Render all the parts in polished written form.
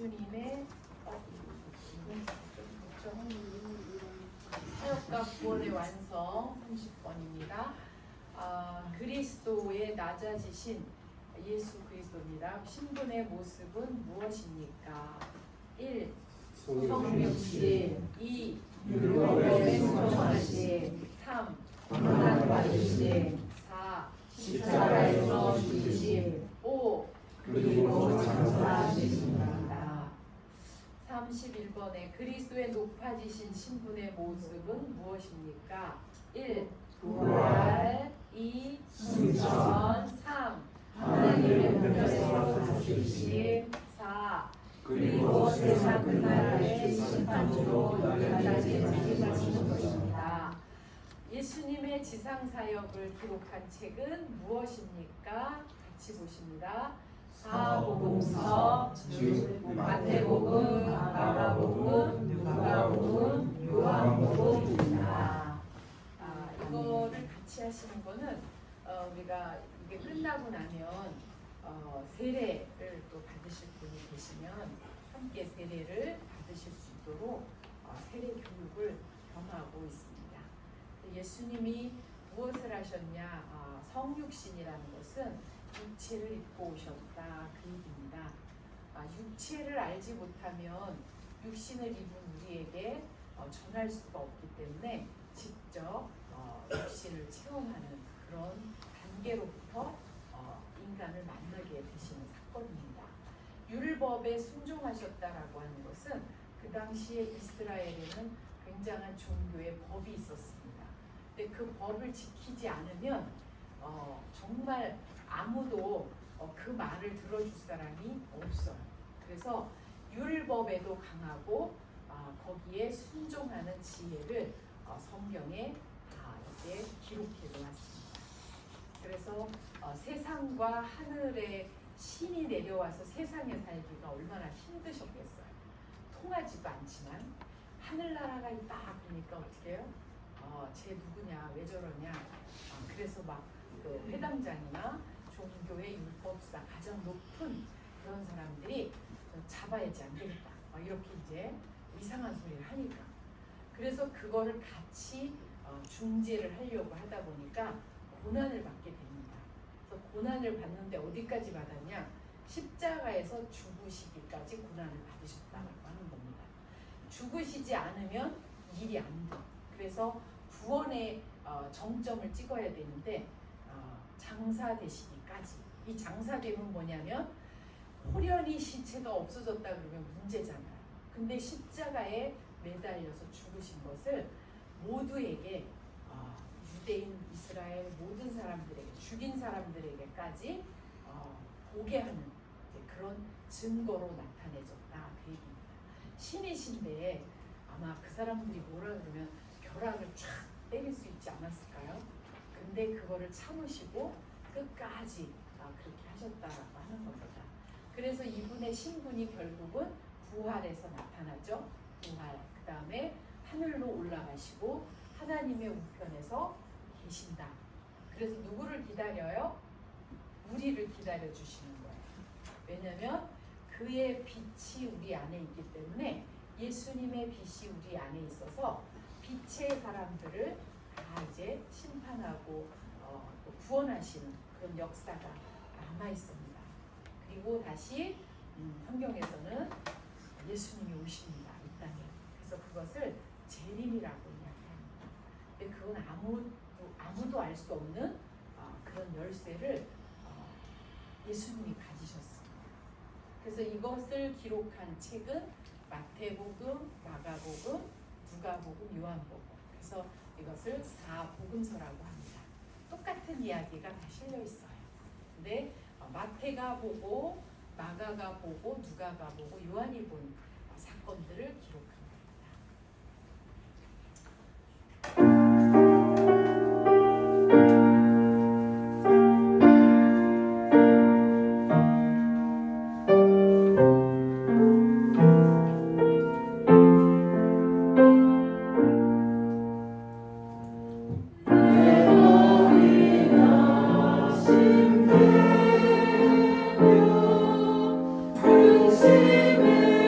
예수님의 사역과 구원의 완성 30번입니다. 그리스도의 낮아지신 예수 그리스도입니다. 신분의 모습은 무엇입니까? 1. 성육신 2. 율법에 순종하심 3. 고난 받으심 4. 십자가에서 죽으심 5. 그리고 장사하십니다. 31번에 그리스도의 높아지신 신분의 모습은 무엇입니까? 1. 부활 2. 승천 3. 하나님의 편에서 다스리심 4. 그리고 세상 끝날에 심판주로 낮아지는 것입니다. 예수님의 지상사역을 기록한 책은 무엇입니까? 같이 보십니다. 사복음서, 마태복음, 마가복음, 누가복음, 요한복음입니다. 이거를 같이 하시는 거는 우리가 이게 끝나고 나면 세례를 또 받으실 분이 계시면 함께 세례를 받으실 수 있도록 세례 교육을 겸하고 있습니다. 예수님이 무엇을 하셨냐? 성육신이라는 것은 육체를 입고 오셨다 그 얘기입니다. 육체를 알지 못하면 육신을 입은 우리에게 전할 수가 없기 때문에 직접 육신을 체험하는 그런 단계로부터 인간을 만나게 되시는 사건입니다. 율법에 순종하셨다라고 하는 것은 그 당시에 이스라엘에는 굉장한 종교의 법이 있었습니다. 근데 그 법을 지키지 않으면 정말 아무도 그 말을 들어줄 사람이 없어요. 그래서 율법에도 강하고 거기에 순종하는 지혜를 성경에 다 이렇게 기록해 놓았습니다. 그래서 세상과 하늘의 신이 내려와서 세상에 살기가 얼마나 힘드셨겠어요. 통하지도 않지만 하늘나라가 있다 그러니까 어떻게 해요? 쟤 누구냐 왜 저러냐 그래서 막 그 회당장이나 종교의 율법사 가장 높은 그런 사람들이 잡아야지 안 되겠다 이렇게 이제 이상한 소리를 하니까 그래서 그거를 같이 중재를 하려고 하다 보니까 고난을 받게 됩니다. 그래서 고난을 받는데 어디까지 받았냐? 십자가에서 죽으시기까지 고난을 받으셨다고 하는 겁니다. 죽으시지 않으면 일이 안 돼. 그래서 구원의 정점을 찍어야 되는데 장사되시기까지. 이 장사됨은 뭐냐면 홀연히 신체가 없어졌다 그러면 문제잖아요. 근데 십자가에 매달려서 죽으신 것을 모두에게 유대인, 이스라엘 모든 사람들에게 죽인 사람들에게까지 보게 하는 그런 증거로 나타내졌다 그 얘기입니다. 신이신데 아마 그 사람들이 뭐라 그러면 벼락을 쫙 때릴 수 있지 않았을까요? 근데 그거를 참으시고 끝까지 그렇게 하셨다라고 하는 겁니다. 그래서 이분의 신분이 결국은 부활에서 나타나죠. 부활. 그 다음에 하늘로 올라가시고 하나님의 우편에서 계신다. 그래서 누구를 기다려요? 우리를 기다려 주시는 거예요. 왜냐하면 그의 빛이 우리 안에 있기 때문에 예수님의 빛이 우리 안에 있어서 빛의 사람들을 다 이제 심판하고 또 구원하시는 그런 역사가 남아 있습니다. 그리고 다시 성경에서는 예수님이 오십니다. 이 땅에. 그래서 그것을 재림이라고 이야기합니다. 근데 그건 아무도 알 수 없는 그런 열쇠를 예수님이 가지셨습니다. 그래서 이것을 기록한 책은 마태복음, 마가복음, 누가복음, 요한복음. 그래서 이것을 사복음서라고 합니다. 똑같은 이야기가 다 실려 있어요. 근데 마태가 보고 마가가 보고 누가가 보고 요한이 본 사건들을 기록합니다. 근심을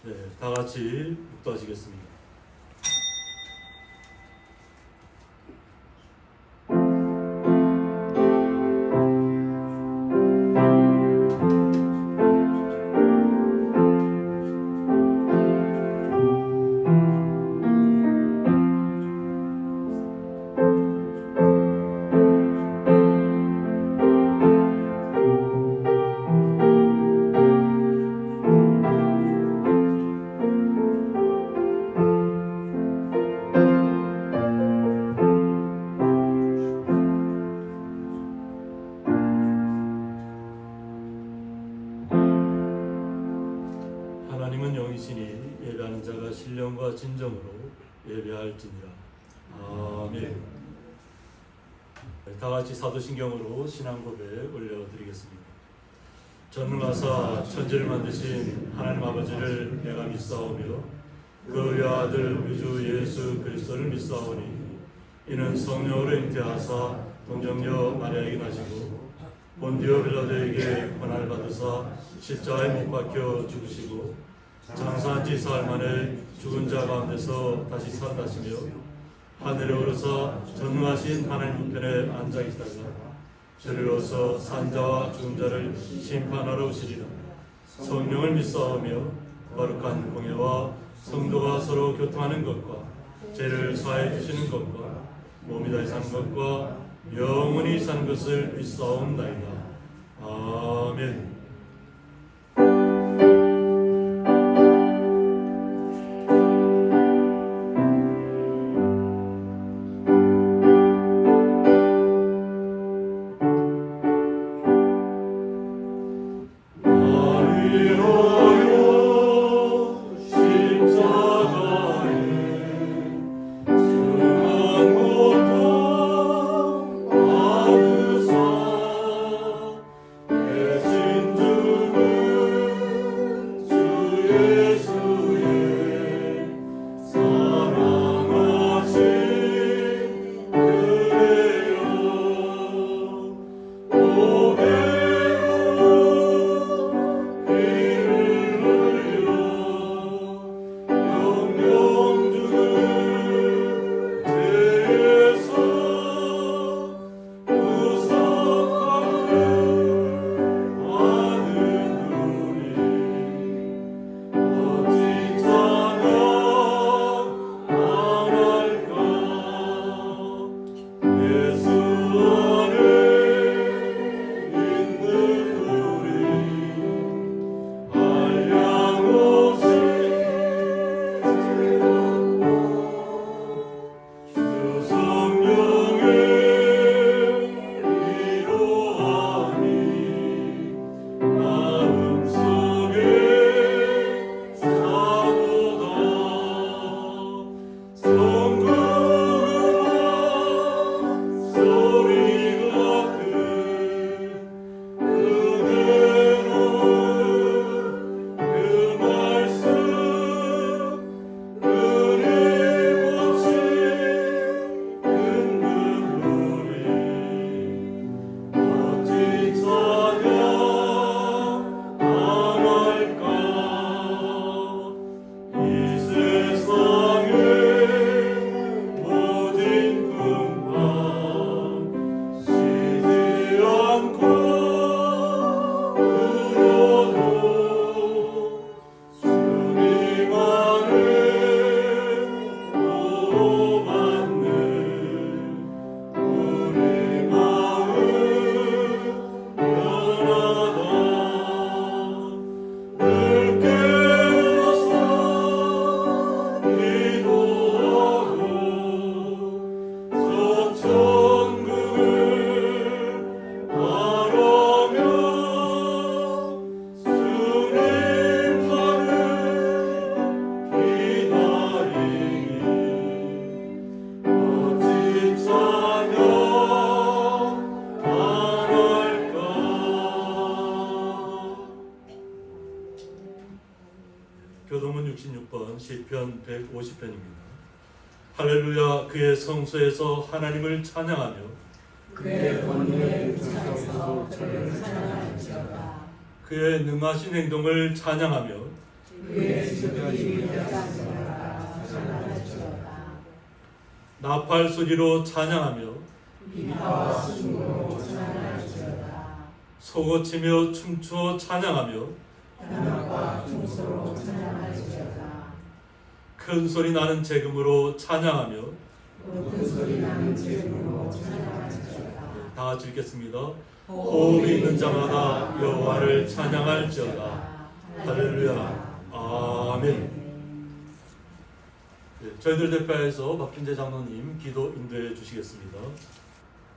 네, 다 같이 묵도하시겠습니다. 하나님은 영이시니 예배하는 자가 신령과 진정으로 예배할지니라. 아멘. 다 같이 사도신경으로 신앙 고백 올려드리겠습니다. 전능하사 천지를 만드신 하나님 아버지를 내가 믿사오며 그 외아들 우주 예수 그리스도를 믿사오니 이는 성령으로 잉태하사 동정녀 마리아에게 나시고 본디오 빌라도에게 고난을 받으사 십자가에 못 박혀 죽으시고 장사한 지 사흘 만에 죽은 자 가운데서 다시 살아나시며 하늘에 오르사 전능하신 하나님 우편에 앉아 계시다가 저리로서 산자와 죽은 자를 심판하러 오시리라. 성령을 믿사오며 거룩한 공예와 성도가 서로 교통하는 것과 죄를 사해 주시는 것과 몸이 다시 사는 것과 영원히 사는 것을 믿사옵나이다. 아멘. 교도문 66번 시편 150편입니다. 할렐루야. 그의 성소에서 하나님을 찬양하며 그의 권능의 창에서 저를 찬양할지어다. 그의 능하신 행동을 찬양하며 그의 지극히 위대하시니라 찬양할지어다. 나팔 소리로 찬양하며 비파와 순으로 찬양할지어다. 소고치며 춤추어 찬양하며 현악과 중소로 찬양할지어다. 큰 소리 나는 재금으로 찬양하며 높은 소리 나는 제음으로 찬양할지어다. 다 같이 읽겠습니다. 호흡이 있는 자마다 여호와를 찬양할지어다. 할렐루야. 아멘. 네, 저희들 대표에서 박준재 장로님 기도 인도해 주시겠습니다.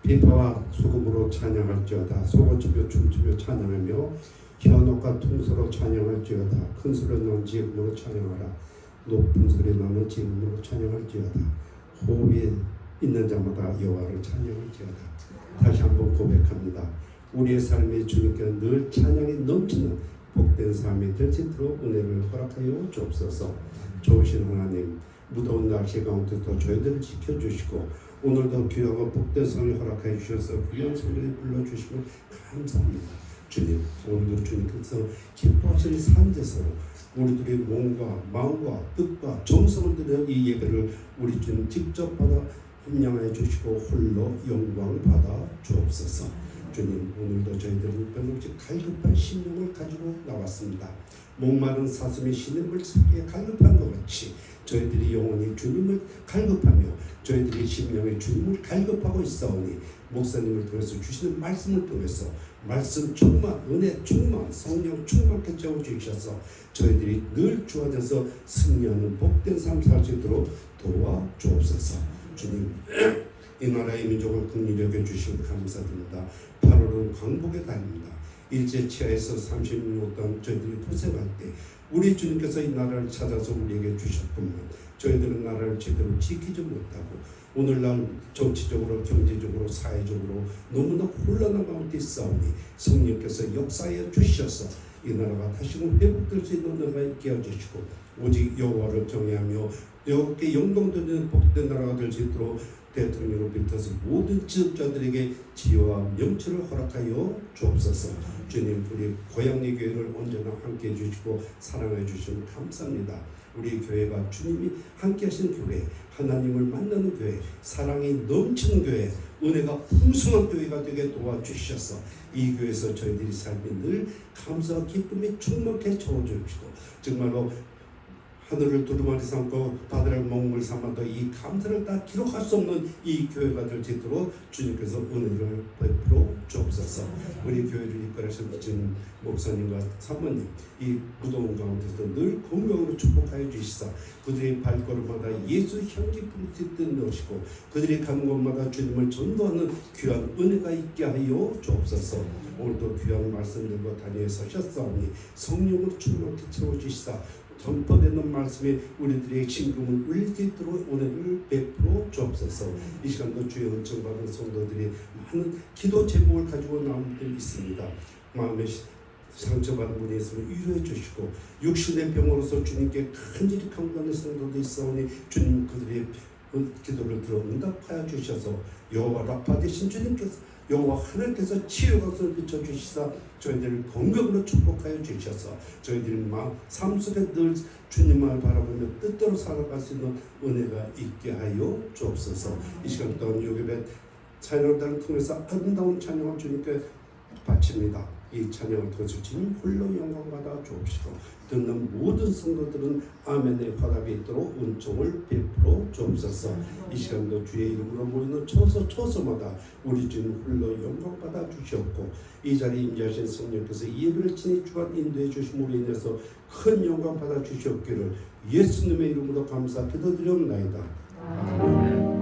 비파와 수금으로 찬양할지어다. 소고치며 춤추며 찬양하며 현옥과 통소로 찬양할지어다. 큰 소리 나는 지음으로 찬양하라. 높은 소리 나는 지음으로 찬양할지어다. 호흡이 있는 자마다 여호와를 찬양할지어다. 다시 한번 고백합니다. 우리의 삶에 주님께 늘 찬양이 넘치는 복된 삶이 될 수 있도록 은혜를 허락하여 주옵소서. 좋으신 하나님, 무더운 날씨 가운데도 저희들을 지켜주시고 오늘도 귀하고 복된 삶을 허락하여 주셔서 귀한 소리를 불러주시면 감사합니다. 주님, 오늘도 주님께서 기뻐하시는 산제서로 우리들의 몸과 마음과 뜻과 정성을 들여 이 예배를 우리 주님 직접 받아 함양하여 주시고 홀로 영광 받아 주옵소서. 주님, 오늘도 저희들은 변함없이 갈급한 심령을 가지고 나왔습니다. 목마른 사슴이 시냇물 새기에 갈급한 것 같이 저희들이 영원히 주님을 갈급하며 저희들이 심령에 주님을 갈급하고 있사오니 목사님을 통해서 주시는 말씀을 통해서 말씀 충만, 은혜 충만, 성령 충만케 채워주셔서 저희들이 늘 주어져서 승리하는 복된 삶 살 수 있도록 도와주옵소서. 주님, 이 나라의 민족을 긍휼히 여겨주시고 감사드립니다. 8월은 광복의 달입니다. 일제치하에서 36년 동안 저희들이 고생할 때 우리 주님께서 이 나라를 찾아서 우리에게 주셨건만 저희들은 나라를 제대로 지키지 못하고 오늘날 정치적으로 경제적으로 사회적으로 너무나 혼란한 가운데 있사오니 성령께서 역사하여 주셔서 이 나라가 다시금 회복될 수 있는 나라가 있게 해주시고 오직 여호와를 경외하며 여호와께 영광 돌리는 복된 나라가 될 수 있도록 대통령을 비롯해서 모든 지도자들에게 지혜와 명철을 허락하여 주옵소서. 주님, 우리 고향리 교회를 언제나 함께 해주시고 사랑해 주시면 감사합니다. 우리 교회가 주님이 함께 하시는 교회, 하나님을 만나는 교회, 사랑이 넘치는 교회, 은혜가 풍성한 교회가 되게 도와주셔서 이 교회에서 저희들이 삶이 늘 감사와 기쁨이 충만케 채워주시고 정말로 하늘을 두루마리 삼고 바다를 먹물 삼아도 이 감사를 다 기록할 수 없는 이 교회가 될 수 있도록 주님께서 은혜를 베풀어 주옵소서. 우리 교회를 이끌으신 지금 목사님과 사모님 이 무더운 가운데서 늘 건강으로 축복하여 주시사 그들의 발걸음마다 예수 향기 품짓듯 넣으시고 그들이 가는 곳마다 주님을 전도하는 귀한 은혜가 있게 하여 주옵소서. 오늘도 귀한 말씀 들고 다니에 서셨사오니 성령으로 충만히 채워주시사 선포되는 말씀에 우리들의 심금을 울릴 수 있도록 은혜를 베풀어 주옵소서. 이 시간도 주의 은총 받은 성도들이 많은 기도 제목을 가지고 나온 분들이 있습니다. 마음에 상처받은 분이 있으면 위로해 주시고 육신의 병으로서 주님께 간절히 간구하는 성도도 있사오니 주님 그들의 기도를 들어 응답하여 주셔서 여호와 라파 되신 주님께서 여호와 하나님께서 치유 각성을 비춰주시사 저희들을 건강으로 축복하여 주셔서 저희들이 삶 속에 늘 주님을 바라보며 뜻대로 살아갈 수 있는 은혜가 있게 하여 주옵소서. 이 시간 동안 요괴배 찬양을 통해서 아름다운 찬양을 주님께 바칩니다. 이 찬양을 통해서 주님 홀로 영광받아 주옵시고 듣는 모든 성도들은 아멘의 화답이 있도록 은총을 베풀어 주옵소서. 이 시간도 주의 이름으로 모이는 처소마다 우리 주님 홀로 영광받아 주시옵고 이 자리에 임재하신 성령께서 이 예배를 친히 주관 인도해 주심으로 인해서 큰 영광 받아 주시옵기를 예수님의 이름으로 감사 기도드리옵나이다. 아멘.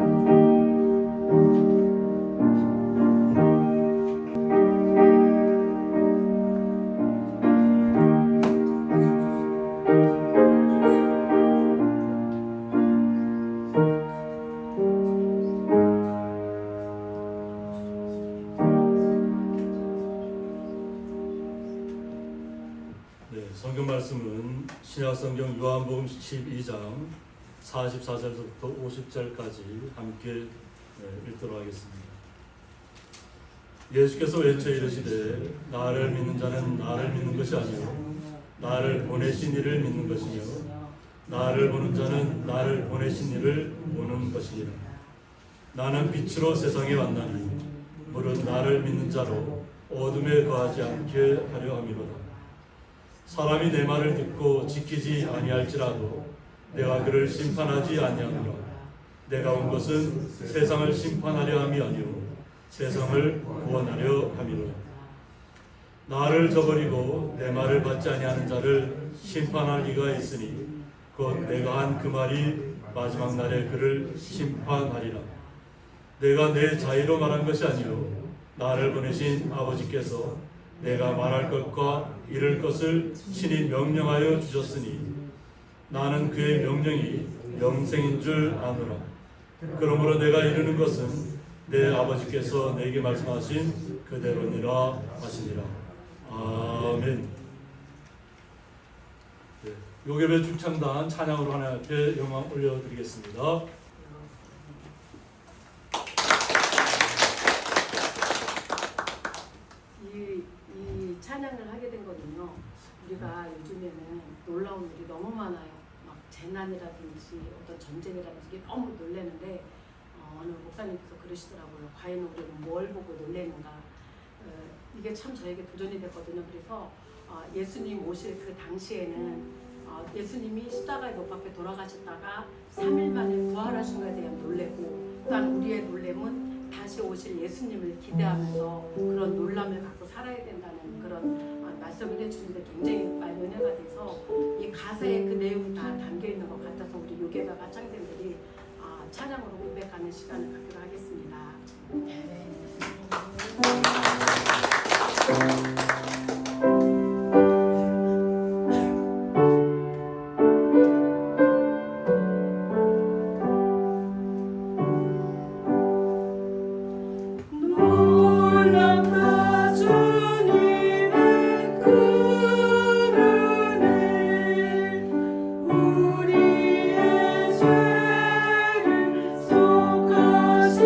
성경 말씀은 신약성경 요한복음 12장 44절부터 50절까지 함께 읽도록 하겠습니다. 예수께서 외쳐 이르시되 나를 믿는 자는 나를 믿는 것이 아니요 나를 보내신 이를 믿는 것이며 나를 보는 자는 나를 보내신 이를 보는 것이니라. 나는 빛으로 세상에 왔나니 무릇 나를 믿는 자로 어둠에 거하지 않게 하려 함이로다. 사람이 내 말을 듣고 지키지 아니할지라도 내가 그를 심판하지 아니하노라. 내가 온 것은 세상을 심판하려 함이 아니요 세상을 구원하려 함이로라. 나를 저버리고 내 말을 받지 아니하는 자를 심판할 이가 있으니 곧 내가 한 그 말이 마지막 날에 그를 심판하리라. 내가 내 자의로 말한 것이 아니요 나를 보내신 아버지께서 내가 말할 것과 이룰 것을 친히 명령하여 주셨으니 나는 그의 명령이 영생인 줄 아노라. 그러므로 내가 이루는 것은 내 아버지께서 내게 말씀하신 그대로니라 하시니라. 아멘. 요괴배 중창단 찬양으로 하나님 앞에 영광 올려드리겠습니다. 이 찬양을 하게 된 거는요. 우리가 요즘에는 놀라운 일이 너무 많아요. 막 재난이라든지 어떤 전쟁이라든지 너무 놀래는데 어느 목사님께서 그러시더라고요. 과연 우리는 뭘 보고 놀래는가. 이게 참 저에게 도전이 됐거든요. 그래서 예수님 오실 그 당시에는 예수님이 십자가에 못 박혀 돌아가셨다가 3일 만에 부활하신 것에 대한 놀래고 또한 우리의 놀램은 다시 오실 예수님을 기대하면서 그런 놀람을 갖고 살아야 된다는 그런 말씀을 해주는데 굉장히 많이 은혜가 돼서 이 가사에 그 내용이 다 담겨있는 것 같아서 우리 요괴가 가창들이 찬양으로 고백하는 시간을 갖기로 하겠습니다. 우리의 죄를 속하시려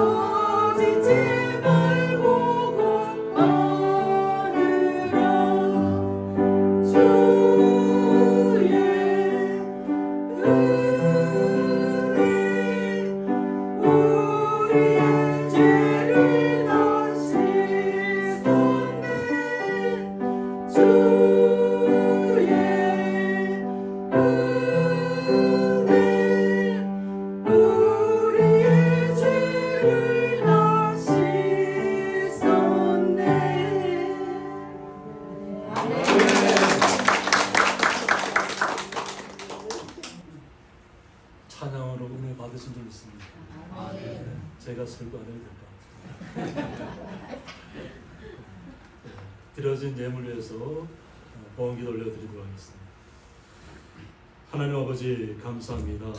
오직 제발 그것만으로 주의 은혜 우리의 죄를 다 씻었네 주의 은혜 우리의 죄를 다 씻었네. 찬양으로 은혜 받으신 줄 믿습니다. 제가 설교 안 해도 될까? 드려진 예물 위해서 봉헌기도 올려드리도록 하겠습니다. 하나님 아버지 감사합니다.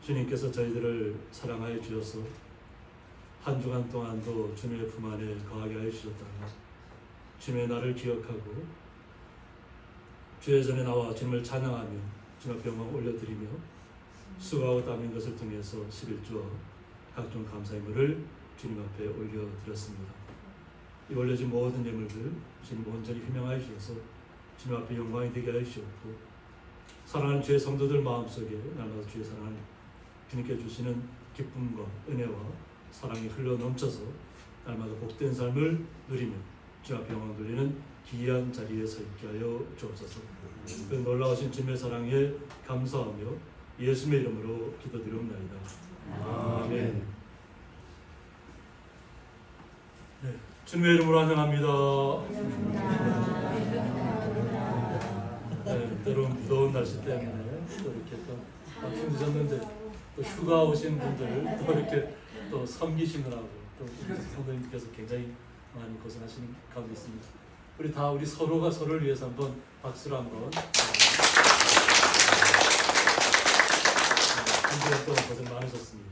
주님께서 저희들을 사랑하여 주셔서 한 주간 동안도 주님의 품 안에 거하게 하여 주셨다가 주님의 날을 기억하고 주의 전에 나와 주님을 찬양하며 주님 앞에 영광 올려드리며 수고하고 땀인 것을 통해서 11조와 각종 감사의물을 주님 앞에 올려드렸습니다. 이 올려진 모든 예물들 주님 온전히 희명하여 주셔서 주님 앞에 영광이 되게 하여 주셨고 사랑하는 주의 성도들 마음속에 날마다 주의 사랑을 주님께 주시는 기쁨과 은혜와 사랑이 흘러 넘쳐서 날마다 복된 삶을 누리며 주 앞에 영광 돌리는 귀한 자리에 서 있게 하여 주옵소서. 그 놀라우신 주님의 사랑에 감사하며 예수님의 이름으로 기도드리옵나이다. 아멘. 네, 주님의 이름으로 환영합니다. 네, 여러분 무더운 날씨 때문에 또 이렇게 또 힘드셨는데 또 휴가 오신 분들 또 이렇게 또 섬기시느라고 또 성도님께서 굉장히 많이 고생하시는 가운데 있습니다. 우리 서로가 서로를 위해서 한번 박수로 한번 한 주간 동안 고생 많으셨습니다.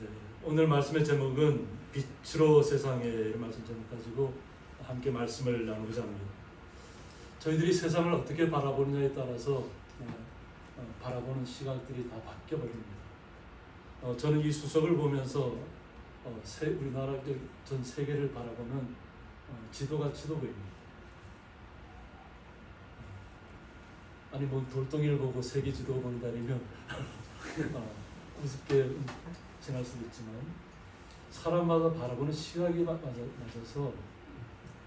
네, 오늘 말씀의 제목은 빛으로 세상에 이런 말씀 제목 가지고 함께 말씀을 나누고자 합니다. 저희들이 세상을 어떻게 바라보느냐에 따라서 바라보는 시각들이 다 바뀌어 버립니다. 저는 이 수석을 보면서 우리나라 전 세계를 바라보는 지도가 지도부입니다. 아니 뭐 돌덩이를 보고 세계 지도가 본다면 우습게 지날 수도 있지만 사람마다 바라보는 시각이 맞아서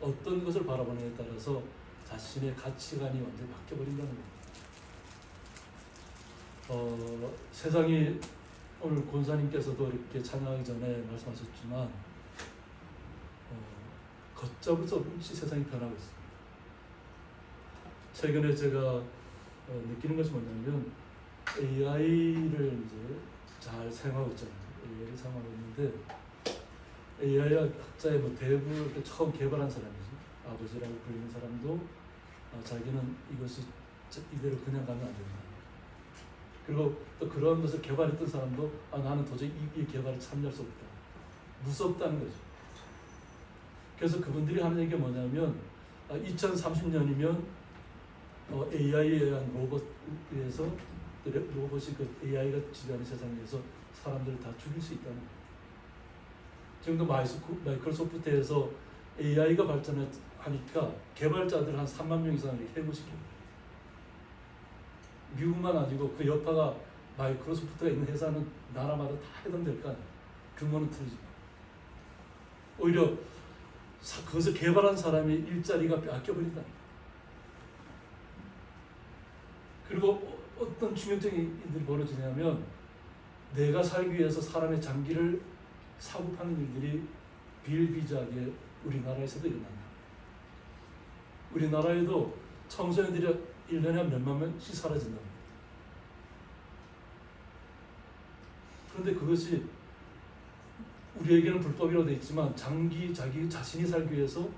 어떤 것을 바라보느냐에 따라서 자신의 가치관이 완전히 바뀌어버린다는 겁니다. 세상이 오늘 권사님께서도 이렇게 찬양하기 전에 말씀하셨지만 걷잡을 수 없이 세상이 변하고 있습니다. 최근에 제가 느끼는 것이 뭐냐면 AI를 이제 잘 사용하고 있잖아요. AI를 사용하고 있는데 AI 학자의 대부분 처음 개발한 사람이지 아버지라고 불리는 사람도 자기는 이것이 이대로 그냥 가면 안 된다. 그리고 또 그런 것을 개발했던 사람도 나는 도저히 이 개발에 참여할 수 없다. 무섭다는 거죠. 그래서 그분들이 하는 얘기가 뭐냐면 2030년이면 AI에 의한 로봇에서 로봇이 그 AI가 지배하는 세상에서 사람들을 다 죽일 수 있다는 거예요. 지금도 마이크로소프트에서 AI가 발전하니까 개발자들 한 3만 명 이상을 해고시킵니다. 미국만 아니고 그 여파가 마이크로소프트가 있는 회사는 나라마다 다 해당될 거 아니에요. 규모는 틀리지만 오히려 그것을 개발한 사람이 일자리가 뺏겨버린다. 그리고 어떤 충격적인 일들이 벌어지냐면 내가 살기 위해서 사람의 장기를 사고 파는 일들이 비일비재하게 우리나라에서도 일어난다. 우리나라에도 청소년들이 1년에 한 몇만 명씩 사라진다. 그런데 그것이 우리에게는 불법이라고 되어 있지만 자기 자신이 살기 위해서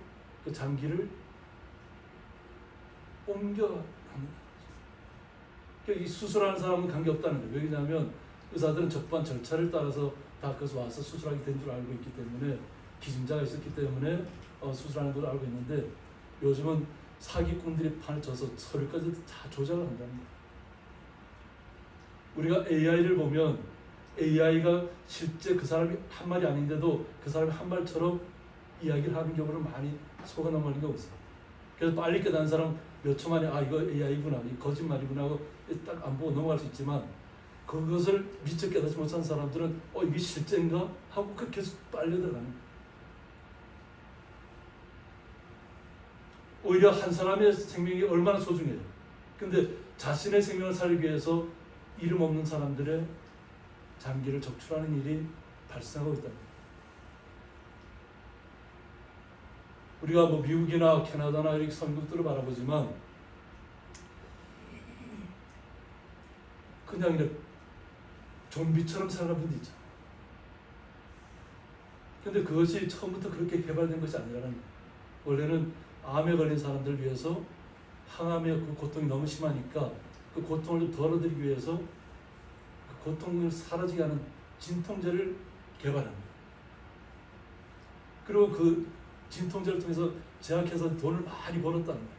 그 장기를 옮겨 이 수술하는 사람은 관계없다는 거예요. 왜냐하면 의사들은 적반 절차를 따라서 다 그것을 와서 수술하게 된 줄 알고 있기 때문에 기증자가 있었기 때문에 수술하는 걸 알고 있는데 요즘은 사기꾼들이 판을 쳐서 서류까지 다 조작을 한다는 거예요. 우리가 AI를 보면 AI가 실제 그 사람이 한 말이 아닌데도 그 사람이 한 말처럼 이야기를 하는 경우를 많이 속아 넘어가는 경우가 있어요. 그래서 빨리 깨닫는 사람 몇 초 만에 아 이거 AI구나, 이 거짓말이구나 하고 딱 안 보고 넘어갈 수 있지만 그것을 미처 깨닫지 못한 사람들은 이게 실제인가 하고 계속 빨려 들어가는 거예요. 오히려 한 사람의 생명이 얼마나 소중해요. 근데 자신의 생명을 살리기 위해서 이름 없는 사람들의 장기를 적출하는 일이 발생하고 있다. 우리가 뭐 미국이나 캐나다나 이렇게 선진국들을 바라보지만 그냥 이렇게 좀비처럼 살아가는 분도 있죠. 근데 그것이 처음부터 그렇게 개발된 것이 아니라는 거예요. 원래는 암에 걸린 사람들을 위해서 항암의 그 고통이 너무 심하니까 그 고통을 좀 덜어드리기 위해서 그 고통을 사라지게 하는 진통제를 개발합니다. 그리고 그 진통제를 통해서 제약해서 돈을 많이 벌었다는 거예요.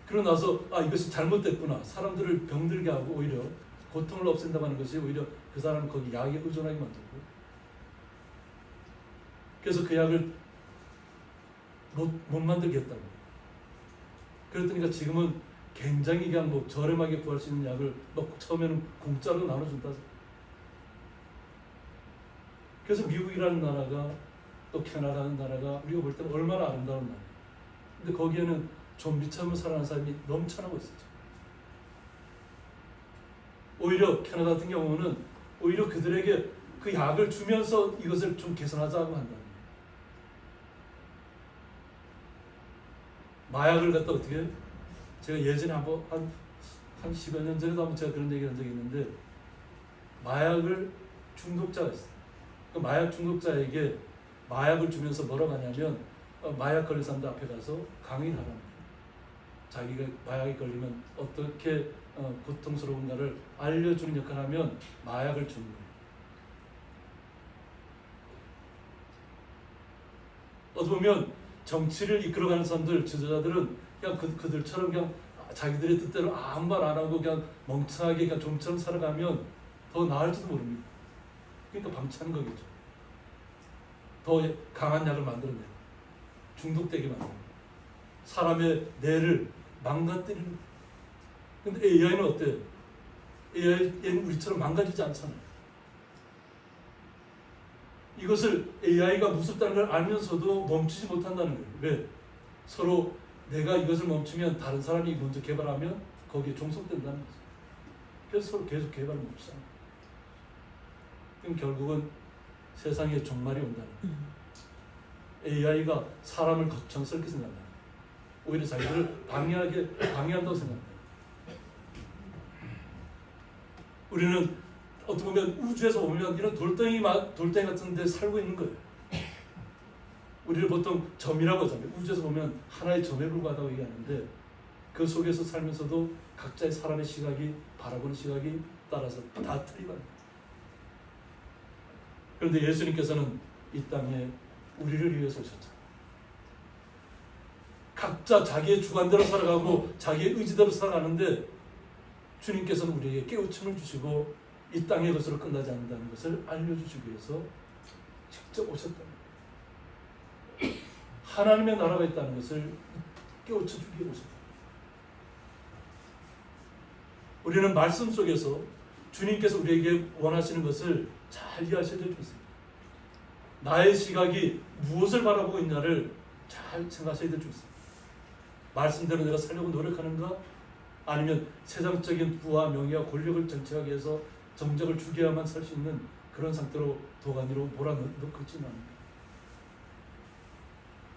그러고 나서 이것이 잘못됐구나. 사람들을 병들게 하고 오히려 고통을 없앤다고 하는 것이 오히려 그 사람을 거기 약에 의존하게 만들고 그래서 그 약을 못 만들겠다고. 그랬더니 지금은 굉장히 그냥 뭐 저렴하게 구할 수 있는 약을 처음에는 공짜로 나눠준다. 그래서 미국이라는 나라가 또 캐나다라는 나라가 우리가 볼 때는 얼마나 아름다운 나라예요. 근데 거기에는 좀비처럼 살아가는 사람이 넘쳐나고 있었죠. 오히려 캐나다 같은 경우는 오히려 그들에게 그 약을 주면서 이것을 좀 개선하자고 한다는 거예요. 마약을 갖다 어떻게 해요? 제가 예전에 한 10여 년 전에도 한번 제가 그런 얘기를 한 적이 있는데 마약을 중독자가 있어요. 그 마약 중독자에게 마약을 주면서 뭐라고 하냐면 마약 걸린 사람들 앞에 가서 강의를 하라는 거예요. 자기가 마약에 걸리면 어떻게 고통스러운가를 알려주는 역할을 하면 마약을 주는 거예요. 어떻게 보면 정치를 이끌어가는 사람들, 지도자들은 그냥 그들처럼 그냥 자기들의 뜻대로 아무 말 안 하고 그냥 멍청하게 그냥 좀처럼 살아가면 더 나을지도 모릅니다. 그러니까 방치하는 거겠죠. 더 강한 약을 만들어내고 중독되게 만들고 사람의 뇌를 망가뜨리는. 근데 AI는 어때요? AI는 우리처럼 망가지지 않잖아요. 이것을 AI가 무섭다는 걸 알면서도 멈추지 못한다는 거예요. 왜? 서로 내가 이것을 멈추면 다른 사람이 먼저 개발하면 거기에 종속된다는 거죠. 그래서 서로 계속 개발을 멈추잖아요. 그럼 결국은 세상에 종말이 온다는 거예요. AI가 사람을 거창스럽게 생각한다. 오히려 자기들을 방해한다고 생각한다. 우리는 어떻게 보면 우주에서 보면 이런 돌덩이 같은 데 살고 있는 거예요. 우리를 보통 점이라고 하잖아요. 우주에서 보면 하나의 점에 불과하다고 얘기하는데 그 속에서 살면서도 각자의 사람의 시각이 바라보는 시각이 따라서 다 틀리거든요. 그런데 예수님께서는 이 땅에 우리를 위해서 오셨죠. 각자 자기의 주관대로 살아가고 자기의 의지대로 살아가는데 주님께서는 우리에게 깨우침을 주시고 이 땅의 것으로 끝나지 않는다는 것을 알려주시기 위해서 직접 오셨다. 하나님의 나라가 있다는 것을 깨우쳐주기 위해 오셨다. 우리는 말씀 속에서 주님께서 우리에게 원하시는 것을 잘 이해하셔야 될 줄 있습니다. 나의 시각이 무엇을 바라보고 있냐를 잘 생각하셔야 될 줄 있습니다. 말씀대로 내가 살려고 노력하는가? 아니면 세상적인 부와 명예와 권력을 정치하기 위해서 정적을 죽여야만 살 수 있는 그런 상태로 도가니로 몰아넣고 있지는 않습니다.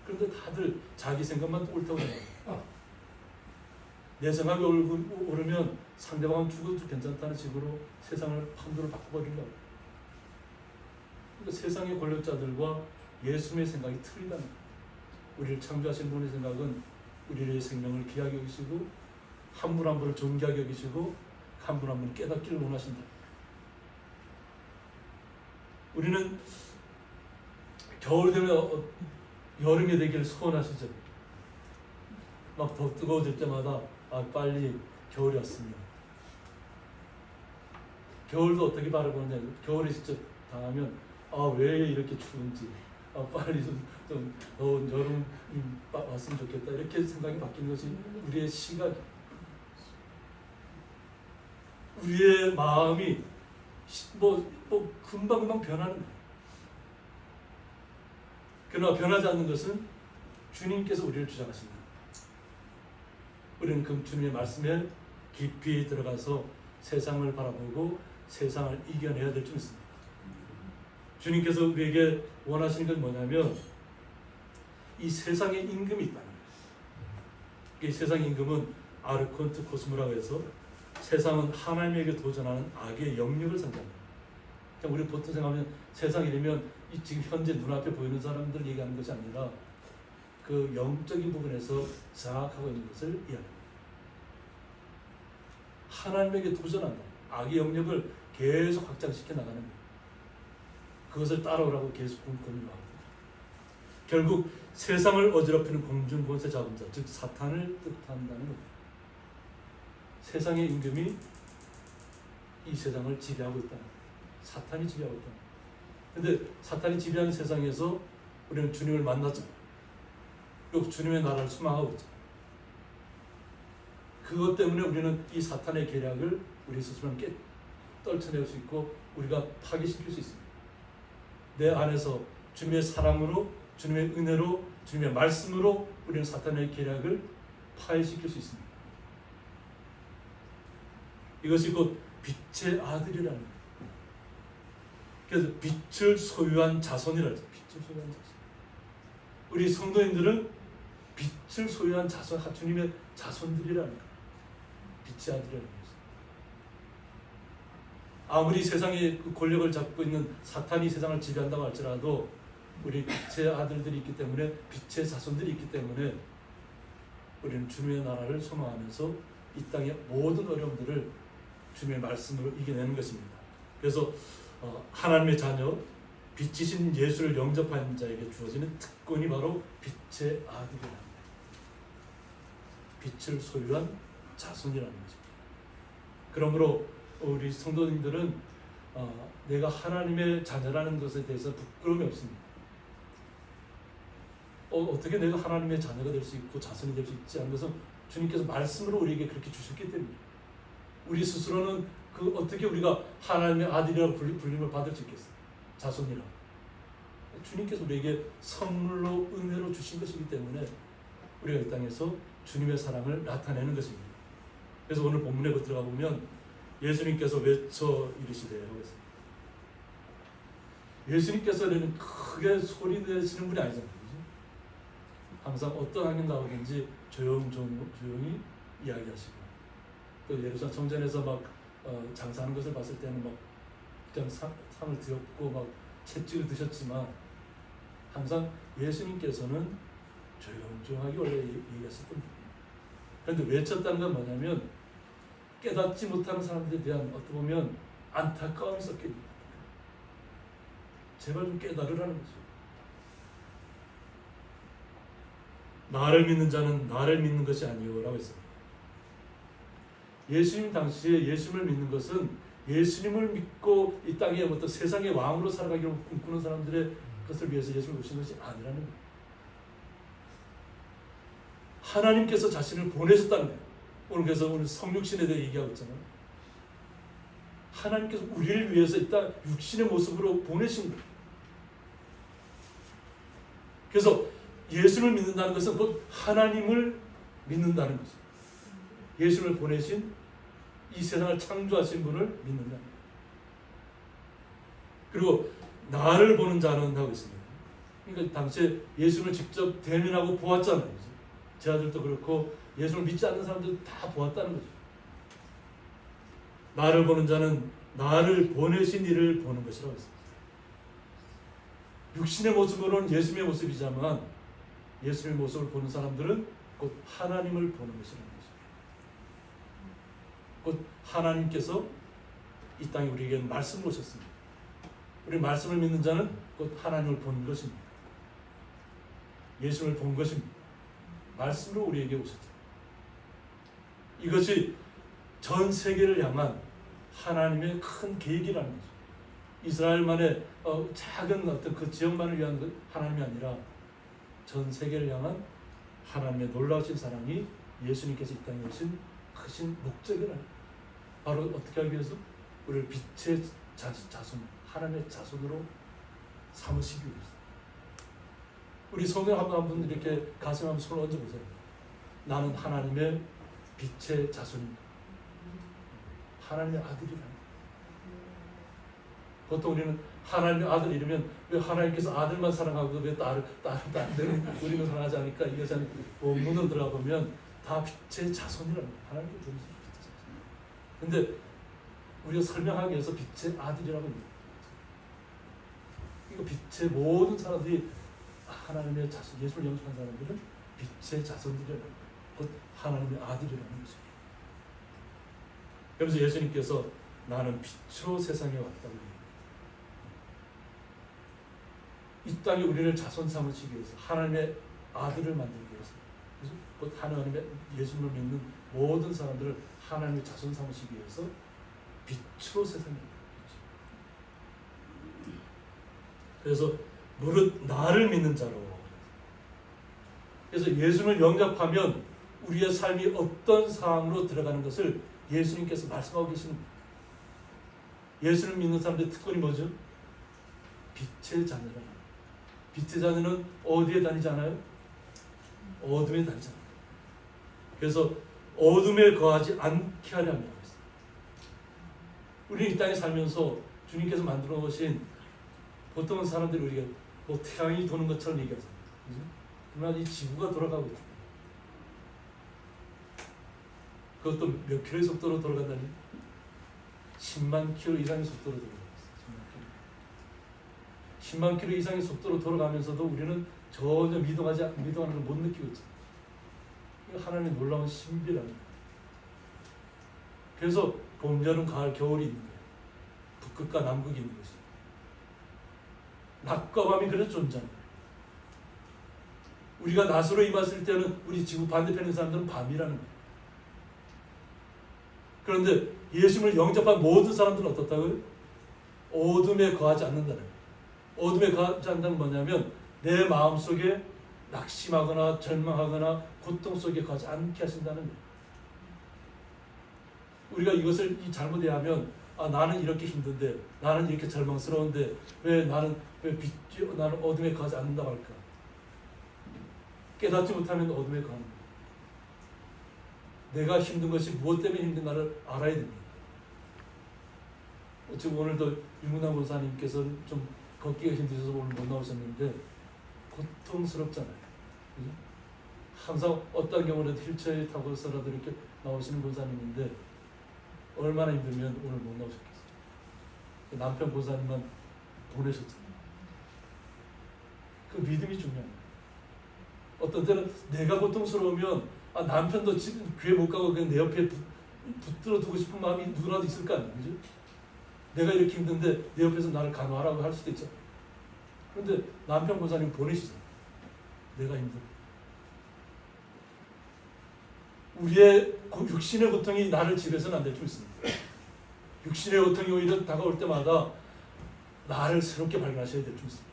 그런데 다들 자기 생각만 옳다고 생각해요. 내 생각이 옳으면 상대방은 죽어도 괜찮다는 식으로 세상을 판도를 바꿔버리려고. 그러니까 세상의 권력자들과 예수님의 생각이 틀리다는 거예요. 우리를 창조하신 분의 생각은 우리의 생명을 귀하게 여기시고 한 분 한 분을 존귀하게 여기시고 한 분 한 분을 깨닫기를 원하신다. 우리는 겨울 되면 여름이 되기를 소원하시죠. 막 더 뜨거워질 때마다 빨리 겨울이 왔으면. 겨울도 어떻게 바라보느냐. 겨울에 직접 당하면 왜 이렇게 추운지, 빨리 좀 더운 여름 왔으면 좋겠다, 이렇게 생각이 바뀌는 것이 우리의 시각, 우리의 마음이 뭐 금방 변하는 거예요. 그러나 변하지 않는 것은 주님께서 우리를 주장하십니다. 우리는 그 주님의 말씀에 깊이 들어가서 세상을 바라보고 세상을 이겨내야 될 줄 믿습니다. 주님께서 우리에게 원하시는 건 뭐냐면 이 세상에 임금이 있다는 거예요. 이 세상의 임금은 아르콘트 코스모라고 해서 세상은 하나님에게 도전하는 악의 영역을 상징합니다. 그러니까 우리 보통 생각하면 세상이라면 이 지금 현재 눈앞에 보이는 사람들 얘기하는 것이 아니라 그 영적인 부분에서 장악하고 있는 것을 이야기합니다. 하나님에게 도전한다. 악의 영역을 계속 확장시켜 나가는 거예요. 그것을 따라오라고 계속 권유하거든요. 결국 세상을 어지럽히는 공중권세 잡은 자, 즉 사탄을 뜻한다는 겁니다. 세상의 임금이 이 세상을 지배하고 있다. 사탄이 지배하고 있다. 근데 사탄이 지배하는 세상에서 우리는 주님을 만났죠. 그리고 주님의 나라를 소망하고 있죠. 그것 때문에 우리는 이 사탄의 계략을 우리 스스로는 떨쳐낼 수 있고 우리가 파괴시킬 수 있습니다. 내 안에서 주님의 사랑으로, 주님의 은혜로, 주님의 말씀으로 우리는 사탄의 계략을 파괴시킬 수 있습니다. 이것이 곧 빛의 아들이라는 거예요. 그래서 빛을 소유한 자손이라고 해요. 빛을 소유한 자손. 우리 성도님들은 빛을 소유한 자손, 주님의 자손들이라는 거예요. 빛의 아들이라는 거죠. 아무리 세상의 권력을 잡고 있는 사탄이 세상을 지배한다고 할지라도 우리 빛의 아들들이 있기 때문에, 빛의 자손들이 있기 때문에 우리는 주님의 나라를 소망하면서 이 땅의 모든 어려움들을 주님의 말씀으로 이겨내는 것입니다. 그래서 하나님의 자녀, 빛이신 예수를 영접한 자에게 주어지는 특권이 바로 빛의 아들이라는 거예요. 빛을 소유한 자손이라는 거죠. 그러므로 우리 성도님들은 내가 하나님의 자녀라는 것에 대해서 부끄러움이 없습니다. 어떻게 내가 하나님의 자녀가 될 수 있고 자손이 될 수 있지 하는 것은 주님께서 말씀으로 우리에게 그렇게 주셨기 때문에 우리 스스로는 어떻게 우리가 하나님의 아들이라고 불림을 받을 수 있겠어요? 자손이라고. 주님께서 우리에게 선물로 은혜로 주신 것이기 때문에 우리가 이 땅에서 주님의 사랑을 나타내는 것입니다. 그래서 오늘 본문에 들어가 보면 예수님께서 외쳐 이르시되 라고 했어요. 예수님께서는 크게 소리 내시는 분이 아니잖아요. 그렇죠? 항상 어떤 환경 가운데든지 조용히 이야기하시고, 또 예루살렘 성전에서 막 장사하는 것을 봤을 때는 막 그냥 상을 드렸고 막 채찍을 드셨지만 항상 예수님께서는 조용조용하게 원래 얘기했을 겁니다. 그런데 외쳤다는 건 뭐냐면 깨닫지 못하는 사람들에 대한 어떻게 보면 안타까움이 섞여 있는 거예요. 제발 좀 깨달으라는 거죠. 나를 믿는 자는 나를 믿는 것이 아니오라고 했습니다. 예수님 당시에 예수님을 믿는 것은 예수님을 믿고 이 땅에 어떤 세상의 왕으로 살아가기로 꿈꾸는 사람들의 것을 위해서 예수님을 오신 것이 아니라는 거예요. 하나님께서 자신을 보내셨다는 거예요. 그래서 오늘 성육신에 대해 얘기하고 있잖아요. 하나님께서 우리를 위해서 이 땅 육신의 모습으로 보내신 거예요. 그래서 예수를 믿는다는 것은 곧 하나님을 믿는다는 거죠. 예수를 보내신 이 세상을 창조하신 분을 믿는다는 거예요. 그리고 나를 보는 자는 하고 있습니다. 그러니까 당시에 예수를 직접 대면하고 보았잖아요. 제 아들도 그렇고 예수를 믿지 않는 사람들 다 보았다는 거죠. 나를 보는 자는 나를 보내신 이를 보는 것이라고 했습니다. 육신의 모습으로는 예수님의 모습이지만 예수님의 모습을 보는 사람들은 곧 하나님을 보는 것이라는 거죠. 곧 하나님께서 이 땅에 우리에게 말씀을 오셨습니다. 우리 말씀을 믿는 자는 곧 하나님을 본 것입니다. 예수를 본 것입니다. 말씀으로 우리에게 오셨죠. 이것이 전 세계를 향한 하나님의 큰 계획이라는 거죠. 이스라엘만의 작은 어떤 그 지역만을 위한 하나님이 아니라 전 세계를 향한 하나님의 놀라우신 사랑이 예수님께서 이 땅에 오신 크신 목적이라는 거예요. 바로 어떻게 하기 위해서? 우리를 빛의 자손, 하나님의 자손으로 삼으시기 위해서. 우리 성경 한번 이렇게 가슴에 한번 손을 얹어보세요. 나는 하나님의 빛의 자손입니다. 하나님의 아들이라는 거예요. 보통 우리는 하나님의 아들 이러면 왜 하나님께서 아들만 사랑하고 왜 딸은 우리는 사랑하지 않을까? 이것이 원문으로 들어가 보면 다 빛의 자손이라는 거예요. 하나님의 빛의 자손. 근데 우리가 설명하기 위해서 빛의 아들이라고 합니다. 이거 빛의 모든 사람들이 하나님의 자손, 예수를 영접한 사람들은 빛의 자손들이라는 거예요. 곧 하나님의 아들이라는 거죠. 그래서 예수님께서 나는 빛으로 세상에 왔다고 이 땅에 우리를 자손 삼으시기 위해서 하나님의 아들을 만들기 위해서 그래서 곧 하나님의 예수님을 믿는 모든 사람들을 하나님의 자손 삼으시기 위해서 빛으로 세상에 그래서 무릇 나를 믿는 자로 그래서 예수님을 영접하면 우리의 삶이 어떤 상황으로 들어가는 것을 예수님께서 말씀하고 계시는 거예요. 예수를 믿는 사람들의 특권이 뭐죠? 빛의 자녀라. 빛의 자녀는 어디에 다니잖아요? 어둠에 다니잖아요. 그래서 어둠에 거하지 않게 하려 합니다. 우리는 이 땅에 살면서 주님께서 만들어 놓으신 보통은 사람들이 우리가 뭐 태양이 도는 것처럼 얘기하잖아요. 그죠? 그러나 이 지구가 돌아가고 있다. 그것도 몇 킬로의 속도로 돌아간다니? 10만 킬로 이상의 속도로 돌아가고 있어요. 10만 킬로 이상의 속도로 돌아가면서도 우리는 전혀 미동하는 걸 못 느끼고 있죠. 이거 하나님의 놀라운 신비라는 거예요. 그래서 봄, 여름, 가을, 겨울이 있는 거예요. 북극과 남극이 있는 것이죠. 낮과 밤이 그래서 존재합니다. 우리가 낮으로 임했을 때는 우리 지구 반대편에 있는 사람들은 밤이라는 거예요. 그런데 예수님을 영접한 모든 사람들은 어떻다고요? 어둠에 거하지 않는다는 거예요. 어둠에 거하지 않는다는 뭐냐면 내 마음속에 낙심하거나 절망하거나 고통 속에 거하지 않게 하신다는 거예요. 우리가 이것을 잘못 이해하면 나는 이렇게 힘든데 나는 이렇게 절망스러운데 왜 나는 어둠에 거하지 않는다고 할까? 깨닫지 못하면 어둠에 거하는 거예요. 내가 힘든 것이 무엇 때문에 힘든가를 알아야 됩니다. 지금 오늘도 윤문남 권사님께서 좀 걷기가 힘드셔서 오늘 못 나오셨는데 고통스럽잖아요. 그죠? 항상 어떤 경우라도 휠체어에 타고서라도 이렇게 나오시는 권사님인데 얼마나 힘들면 오늘 못 나오셨겠어요. 남편 권사님만 보내셨잖아요. 그 믿음이 중요합니다. 어떤 때는 내가 고통스러우면 남편도 지금 교회 못 가고 그냥 내 옆에 붙들어 두고 싶은 마음이 누구라도 있을 거 아니에요. 그죠? 내가 이렇게 힘든데 내 옆에서 나를 간호하라고 할 수도 있죠. 그런데 남편 권사님 보내시잖아요. 내가 힘들어. 우리의 육신의 고통이 나를 지배해서는 안 될 줄 있습니다. 육신의 고통이 오히려 다가올 때마다 나를 새롭게 발견하셔야 될 줄 있습니다.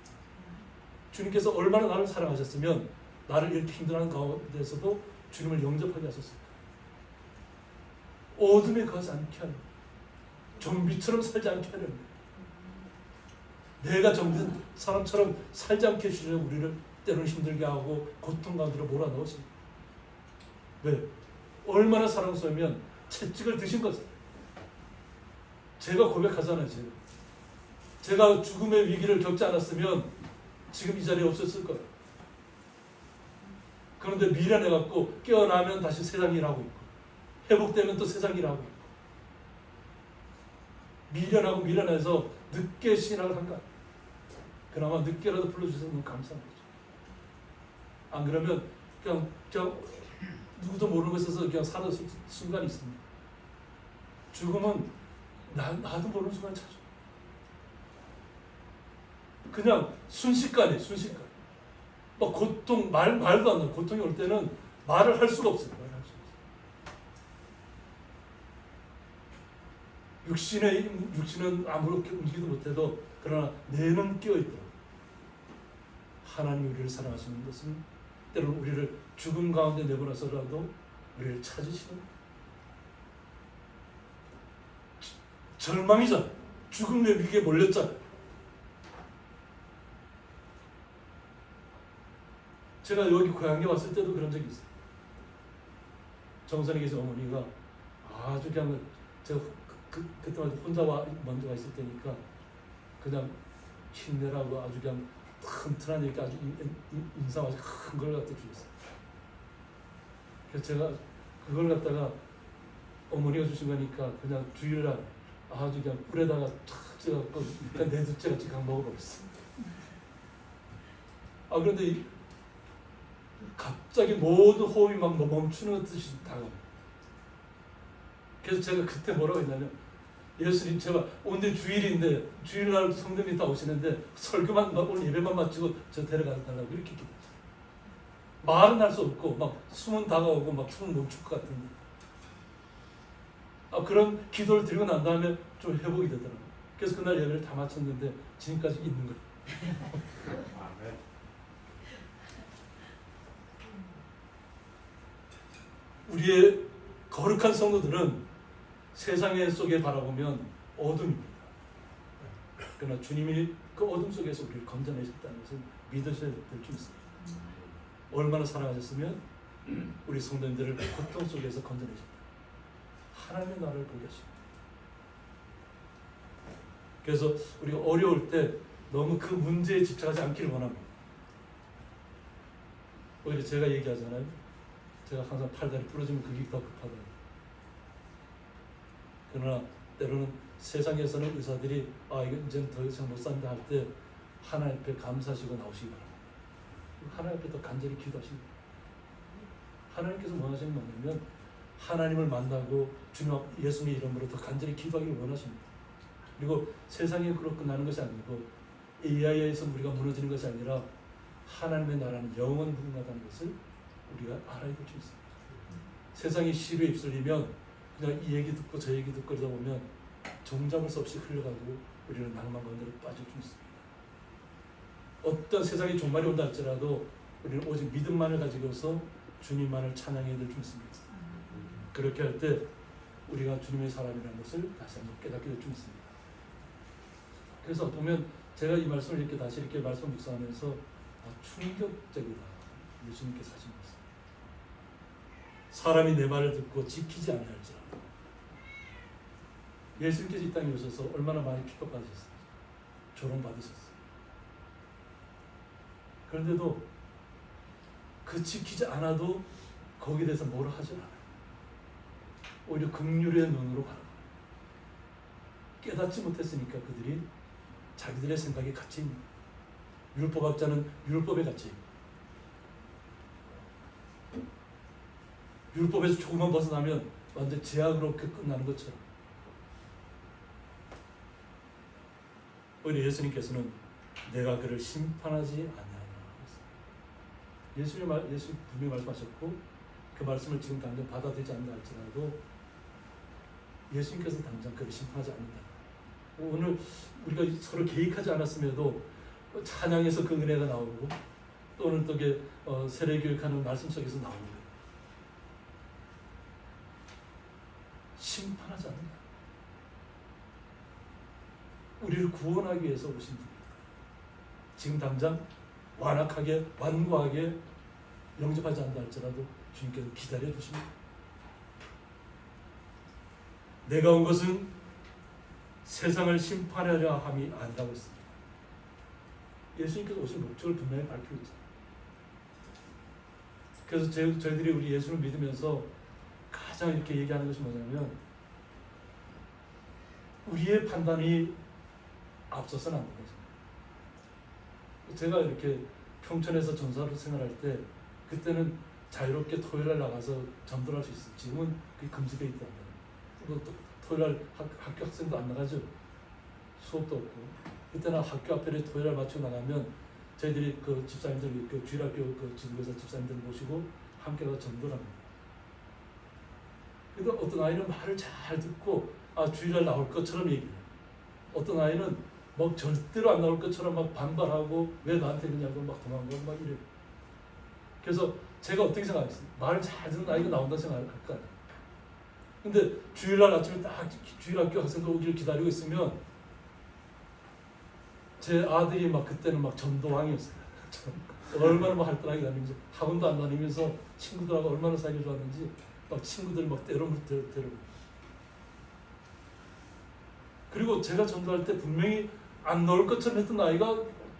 주님께서 얼마나 나를 사랑하셨으면 나를 이렇게 힘들어하는 가운데서도 주님을 영접하게 하셨습니다. 어둠에 가지 않게 하는 좀비처럼 살지 않게 하는 내가 좀비 사람처럼 살지 않게 해주시려고 우리를 때로는 힘들게 하고 고통 가운데로 몰아넣으십니다. 왜? 얼마나 사랑스러우면 채찍을 드신 거죠. 제가 고백하잖아요. 제가 죽음의 위기를 겪지 않았으면 지금 이 자리에 없었을 거예요. 그런데 미련해갖고 깨어나면 다시 세상 일하고 있고 회복되면 또 세상 일하고 있고 미련해서 늦게 신앙을 한 거야. 그나마 늦게라도 불러주셔서 너무 감사한 거죠. 안 그러면 그냥 누구도 모르는 곳에서 그냥 사는 순간이 있습니다. 죽음은 나도 모르는 순간에 찾아. 그냥 순식간에. 막 고통 말도 안 나. 고통이 올 때는 말을 할 수가 없어요. 육신은 아무렇게 움직이도 못해도 그러나 뇌는 끼어 있더라. 하나님 우리를 사랑하시는 것은 때로는 우리를 죽음 가운데 내보내서라도 우리를 찾으시는 절망이잖아요. 죽음의 위기에 몰렸잖아요. 제가 여기 고향에 왔을 때도 그런 적이 있어요. 정선에 계신 어머니가 아주 그냥 제가 그때마다 혼자 먼저 와 있을 때니까 그냥 힘내라고 아주 그냥 튼튼한 얘기 아주 인상 아주 큰 걸 갖다 주셨어요. 그래서 제가 그걸 갖다가 어머니가 주신 거니까 그냥 주일날 아주 그냥 꿀에다가 탁 찍어갖고 그냥 내 둘째 같이 그냥 먹어버렸어. 그런데 갑자기 모든 호흡이 막 멈추는 듯이 다가와요. 그래서 제가 그때 뭐라고 했냐면 예수님 제가 오늘 주일인데 주일날 성도님이 다 오시는데 설교만 오늘 예배만 마치고 저 데려가 달라고 이렇게 기도했어요. 말은 할 수 없고 막 숨은 다가오고 막 숨은 멈출 것 같은데 그런 기도를 드리고 난 다음에 좀 회복이 되더라고요. 그래서 그날 예배를 다 마쳤는데 지금까지 있는 거예요. 우리의 거룩한 성도들은 세상의 속에 바라보면 어둠입니다. 그러나 주님이 그 어둠 속에서 우리를 건져내셨다는 것을 믿으셔야 될 줄 있습니다. 얼마나 사랑하셨으면 우리 성도님들을 고통 속에서 건져내셨다. 하나님의 나라를 보게 하십니다. 그래서 우리가 어려울 때 너무 그 문제에 집착하지 않기를 원합니다. 오히려 제가 얘기하잖아요. 제가 항상 팔다리 부러지면 그게 더 급하다. 그러나 때로는 세상에서는 의사들이 이거 이제 더 이상 못 산다 할 때 하나님 앞에 감사하시고 나오시기 바랍니다. 하나님 앞에 더 간절히 기도하시기 바랍니다. 하나님께서 원하시는 건 뭐냐면 하나님을 만나고 주님 예수님의 이름으로 더 간절히 기도하기를 원하십니다. 그리고 세상에 그렇게 끝나는 것이 아니고 AI에서 우리가 무너지는 것이 아니라 하나님의 나라는 영원 무궁하다는 것을 우리가 알아야 될 줄 있습니다. 세상이 시류에 휩쓸리면 그냥 이 얘기 듣고 저 얘기 듣고 그러다 보면 종잡을 수 없이 흘러가고 우리는 낭만 가운데로 빠질 수 있습니다. 어떤 세상의 종말이 온다 할지라도 우리는 오직 믿음만을 가지고서 주님만을 찬양해야 될 줄 있습니다. 그렇게 할 때 우리가 주님의 사람이라는 것을 다시 한번 깨닫게 될 줄 있습니다. 그래서 보면 제가 이 말씀을 이렇게 다시 이렇게 말씀 묵상하면서 충격적이다. 예수님께서 하신 말씀. 사람이 내 말을 듣고 지키지 아니할지라도. 예수님께서 이 땅에 오셔서 얼마나 많이 핍박받으셨어요. 조롱받으셨어요. 그런데도 그 지키지 않아도 거기에 대해서 뭐라 하지 않아요. 오히려 긍휼의 눈으로 바라봐요. 깨닫지 못했으니까 그들이 자기들의 생각에 갇혀있는 율법학자는 율법에 갇혀있고 율법에서 조금만 벗어나면 완전 제약으로 끝나는 것처럼 오히려 예수님께서는 내가 그를 심판하지 아니하노라. 예수님 분명히 말씀하셨고 그 말씀을 지금 당장 받아들이지 않는다 할지라도 예수님께서 당장 그를 심판하지 않는다. 오늘 우리가 서로 계획하지 않았음에도 찬양에서 그 은혜가 나오고 또는 또 세례교육하는 말씀 속에서 나오는 거예요. 심판하지 않는다. 우리를 구원하기 위해서 오신 분입니다. 지금 당장 완악하게 완고하게 영접하지 않는다 할지라도 주님께서 기다려 주십니다. 내가 온 것은 세상을 심판하려 함이 아니라고 했습니다. 예수님께서 오신 목적을 분명히 밝히고 있잖아요. 그래서 저희들이 우리 예수를 믿으면서 가장 이렇게 얘기하는 것이 뭐냐면 우리의 판단이 앞서서는 안 되는 거죠. 제가 이렇게 평촌에서 전사로 생활할 때 그때는 자유롭게 토요일날 나가서 전도할 수 있어요. 지금은 그게 금지되어 있단 말이에요. 또 토요일날 학교 학생도 안 나가죠. 수업도 없고. 그때는 학교 앞에 토요일날 마치고 나가면 저희들이 그 집사님들, 그 주일학교 그 지도교사 집사님들 모시고 함께 가서 전도를 합니다. 그래도 어떤 아이는 말을 잘 듣고 주일날 나올 것처럼 얘기해요. 어떤 아이는 막 절대로 안 나올 것처럼 막 반발하고 왜 나한테 그러냐고 막 도망가고 막 이래요. 그래서 제가 어떻게 생각했어요? 말을 잘 듣는 아이가 나온다고 생각할 거 아니에요. 근데 주일날 아침에 딱 주일학교 학생들 오기를 기다리고 있으면 제 아들이 막 그때는 막 전도왕이었어요. 얼마나 막 활달하게 다니면서 학원도 안 다니면서 친구들하고 얼마나 사이가 좋았는지 막 친구들 막 데려오고. 그리고 제가 전도할 때 분명히 안 나올 것처럼 했던 아이가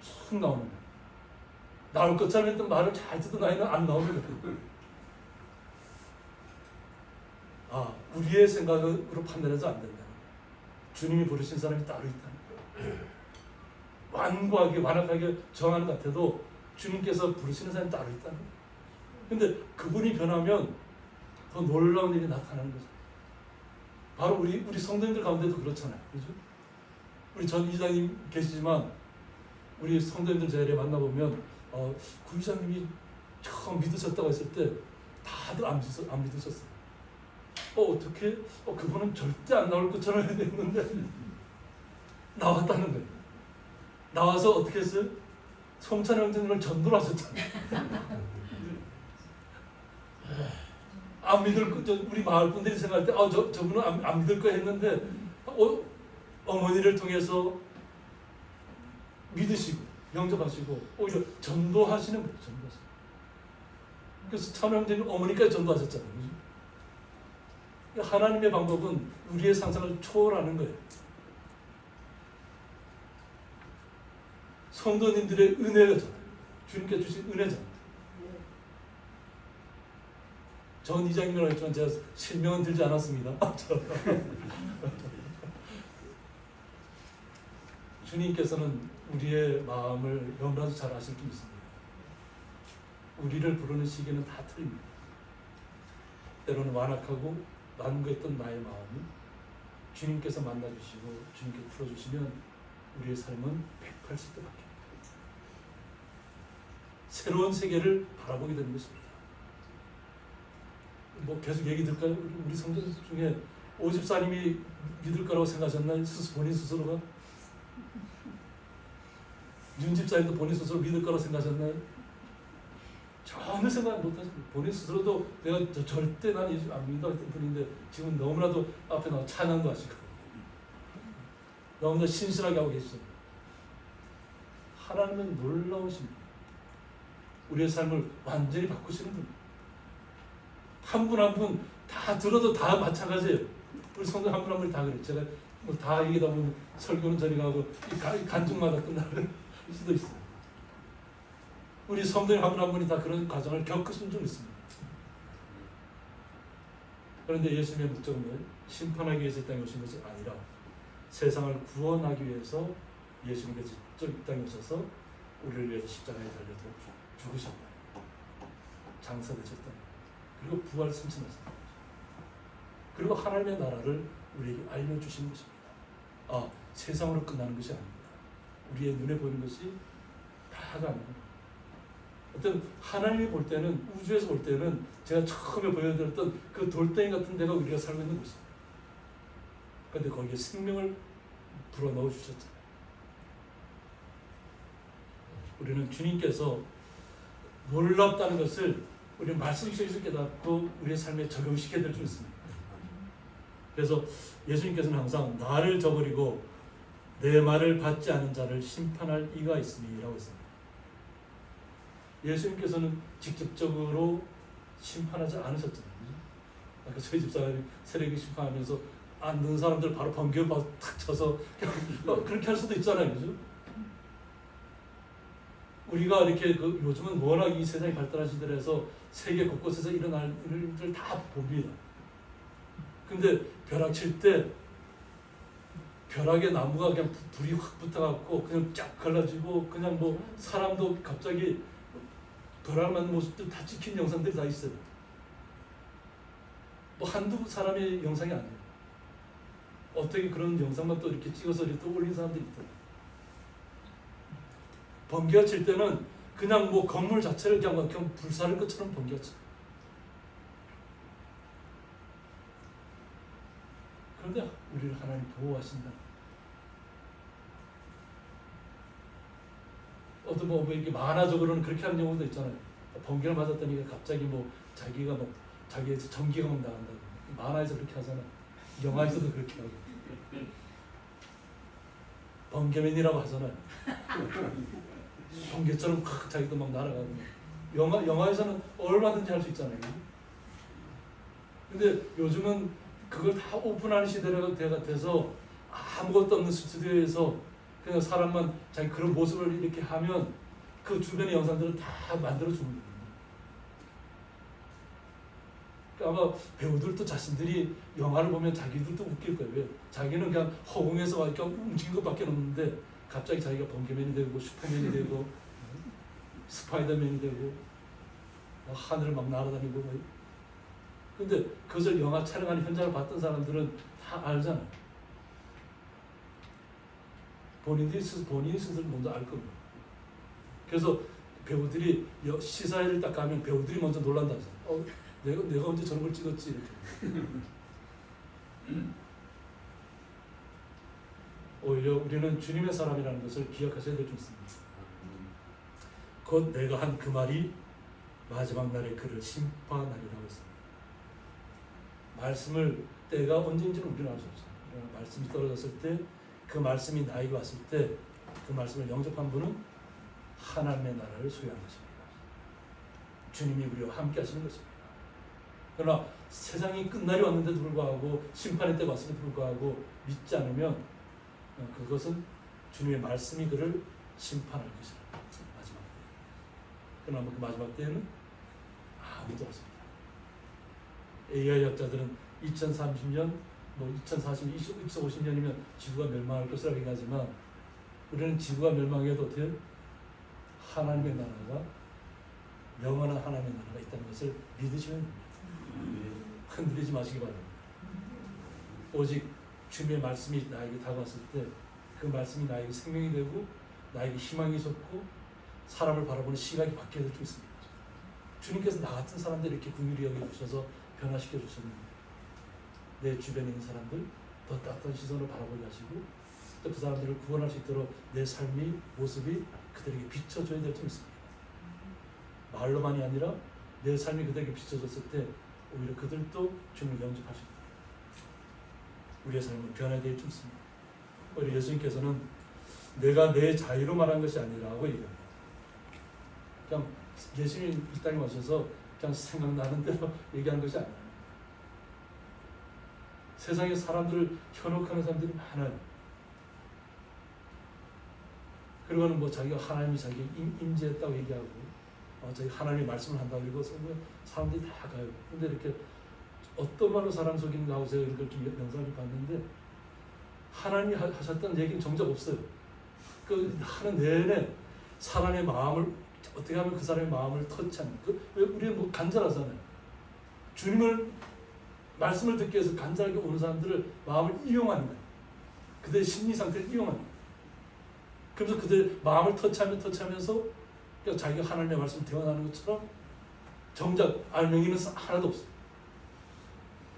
쑥 나오는 거예요. 나올 것처럼 했던 말을 잘 듣던 아이는 안 나오는 거예요. 우리의 생각으로 판단해서 안 된다는 거예요. 주님이 부르신 사람이 따로 있다는 거예요. 완악하게 정하는 것 같아도 주님께서 부르시는 사람이 따로 있다는 거예요. 근데 그분이 변하면 더 놀라운 일이 나타나는 거죠. 바로 우리 성도님들 가운데도 그렇잖아요. 그죠? 우리 전 이장님 계시지만 우리 성도님들 자리에 만나보면 구 이장님이 처음 믿으셨다고 했을 때 다들 안 믿으셨어요. 어떻게? 그분은 절대 안 나올 것처럼 했는데 나왔다는 거예요. 나와서 어떻게 했어요? 송찬 형제님을 전도를 하셨잖아요. 안 믿을 거, 우리 마을 분들이 생각할 때 저분은 안 믿을 거 했는데 어머니를 통해서 믿으시고 영접하시고 오히려 전도하시는 거예요. 전도하시는. 그래서 찬 형제님 어머니까지 전도하셨잖아요. 그죠? 하나님의 방법은 우리의 상상을 초월하는 거예요. 성도님들의 은혜잖아요. 주님께 주신 은혜잖아요. 전 이장님이라고 했지만 제가 실명은 들지 않았습니다. 주님께서는 우리의 마음을 너무나도 잘 아실 줄 믿습니다. 우리를 부르는 시기는 다 틀립니다. 때로는 완악하고 난구했던 나의 마음이 주님께서 만나주시고 주님께서 풀어주시면 우리의 삶은 180도 바뀝니다. 새로운 세계를 바라보게 되는 것입니다. 계속 얘기 들까요? 우리 성도 중에 오집사님이 믿을 거라고 생각하셨나요? 본인 스스로가? 윤 집사님도 본인 스스로 믿을 거라고 생각하셨나요? 전혀 생각 못하시고 본인 스스로도 내가 절대 난 예수 안 믿는다 했던 분인데 지금 너무나도 앞에 나와 찬양도 하시고 너무나 신실하게 하고 계시죠. 하나님은 놀라우십니다. 우리의 삶을 완전히 바꾸시는 분입니다. 한 분 한 분 다 들어도 다 마찬가지예요. 우리 성도 한 분 한 분이 다 그래요. 제가 다 얘기다 보면 설교는 저리 가고 간증마다 끝나는 수도 있어요. 우리 성도님 한 분 한 분이 다 그런 과정을 겪으신 줄 있습니다. 그런데 예수님의 목적은 뭐예요? 심판하기 위해서 이 땅에 오신 것이 아니라 세상을 구원하기 위해서 예수님께서 이 땅에 오셔서 우리를 위해서 십자가에 달려서 죽으셨다. 장사되셨다. 그리고 부활 승천하셨다. 그리고 하나님의 나라를 우리에게 알려주신 것입니다. 세상으로 끝나는 것이 아닙니다. 우리의 눈에 보이는 것이 다가 아닙니다. 어떤 하나님이 볼 때는 우주에서 볼 때는 제가 처음에 보여드렸던 그 돌덩이 같은 데가 우리가 살고 있는 곳입니다. 그런데 거기에 생명을 불어넣어 주셨잖아요. 우리는 주님께서 놀랍다는 것을 우리 말씀 속에서 깨닫고 우리의 삶에 적용시켜야 될 줄 있습니다. 그래서 예수님께서는 항상 나를 저버리고 내 말을 받지 않은 자를 심판할 이가 있으니라고 했습니다. 예수님께서는 직접적으로 심판하지 않으셨잖아요. 아까 저희 집사람이 세례기 심판하면서 안 듣는 사람들 바로 번개 탁 쳐서 그렇게 할 수도 있잖아요. 그죠? 우리가 이렇게 요즘은 워낙 이 세상이 발달한 시대라서 세계 곳곳에서 일어날 일들 다 봅니다. 근데 벼락 칠 때 벼락에 나무가 그냥 불이 확 붙어갖고 그냥 쫙 갈라지고 그냥 사람도 갑자기 벼락 맞는 모습들 다 찍힌 영상들이 다 있어요. 한두 사람의 영상이 아니에요. 어떻게 그런 영상만 또 이렇게 찍어서 이렇게 또 올린 사람들이 있더라고요. 번개가 칠 때는 그냥 건물 자체를 그냥 불사를 것처럼 번개가 쳐. 그런데 우리는 보호하신다. 어떤 뭐 이렇게 만화적으로는 그렇게 하는 경우도 있잖아요. 번개를 맞았더니 갑자기 뭐 자기가 뭐 자기의 전기가 막 나간다. 만화에서 그렇게 하잖아. 영화에서도 그렇게 하고. 번개맨이라고 하잖아요. 번개처럼 확 자기도 막 날아가고. 영화에서는 얼마든지 할 수 있잖아요. 근데 요즘은 그걸 다 오픈하는 시대가 돼서 아무것도 없는 스튜디오에서 그냥 사람만 자기 그런 모습을 이렇게 하면 그 주변의 영상들은 다 만들어주는 거예요. 그러니까 아마 배우들도 자신들이 영화를 보면 자기들도 웃길 거예요. 왜? 자기는 그냥 허공에서 이렇게 움직인 것밖에 없는데 갑자기 자기가 번개맨이 되고 슈퍼맨이 되고 스파이더맨이 되고 하늘을 막 날아다니고 뭐. 근데 그것을 영화 촬영하는 현장을 봤던 사람들은 다 알잖아요. 본인이 스스로 먼저 알 겁니다. 그래서 배우들이 시사회를 딱 가면 배우들이 먼저 놀란다. 내가 언제 저런 걸 찍었지 이렇게. 오히려 우리는 주님의 사람이라는 것을 기억하셔야 될 줄 믿습니다. 곧 내가 한 그 말이 마지막 날에 그를 심판하리라고 했습니다. 말씀을 때가 언제인지는 우리는 알 수 없어요. 그러나 말씀이 떨어졌을 때 그 말씀이 나에게 왔을 때 그 말씀을 영접한 분은 하나님의 나라를 소유한 것입니다. 주님이 우리와 함께 하시는 것입니다. 그러나 세상이 끝날이 왔는데도 불구하고 심판의 때가 왔음에도 불구하고 믿지 않으면 그것은 주님의 말씀이 그를 심판할 것이라. 마지막 때. 그러나 그 마지막 때에는 아무도 없습니다. AI 학자들은 2030년, 2040년, 2050년이면 지구가 멸망할 것이라고 얘기하지만 우리는 지구가 멸망해도 어떻게 하나님의 나라가 영원한 하나님의 나라가 있다는 것을 믿으시면 됩니다. 흔들리지 마시기 바랍니다. 오직 주님의 말씀이 나에게 다가왔을 때 그 말씀이 나에게 생명이 되고 나에게 희망이 솟고 사람을 바라보는 시각이 바뀌어야 될 줄 있습니다. 주님께서 나 같은 사람들 이렇게 긍휼히 여겨주셔서 변화시켜 주셨는데 내 주변에 있는 사람들 더 따뜻한 시선으로 바라보게 하시고 또 그 사람들을 구원할 수 있도록 내 삶이 모습이 그들에게 비춰줘야 될 줄 믿습니다. 말로만이 아니라 내 삶이 그들에게 비춰졌을 때 오히려 그들도 주님을 영접할 수 있다. 우리의 삶은 변화되어 될 줄 믿습니다. 우리 예수님께서는 내가 내 자유로 말한 것이 아니라고 얘기합니다. 그냥 예수님이 이 땅에 오셔서 그냥 생각나는 대로 얘기하는 것이 아니에요. 세상에 사람들을 현혹하는 사람들이 많아요. 그리고는 뭐 자기가 하나님이 자기 임재했다고 얘기하고 자기 하나님의 말씀을 한다고 그러고 사람들이 다 가요. 근데 이렇게 어떤 말로 사람 속이는가 하고 제가 이걸 좀 영상을 봤는데 하나님이 하셨다는 얘기는 정작 없어요. 그 하는 내내 사람의 마음을 어떻게 하면 그 사람의 마음을 터치하는 왜 우리는 뭐 간절하잖아요. 주님을 말씀을 듣기 위해서 간절하게 오는 사람들을 마음을 이용하는 거예요. 그들의 심리 상태를 이용하는 거예요. 그래서 그들의 마음을 터치하면서 그러니까 자기가 하나님의 말씀을 대화하는 것처럼 정작 알맹이는 하나도 없어요.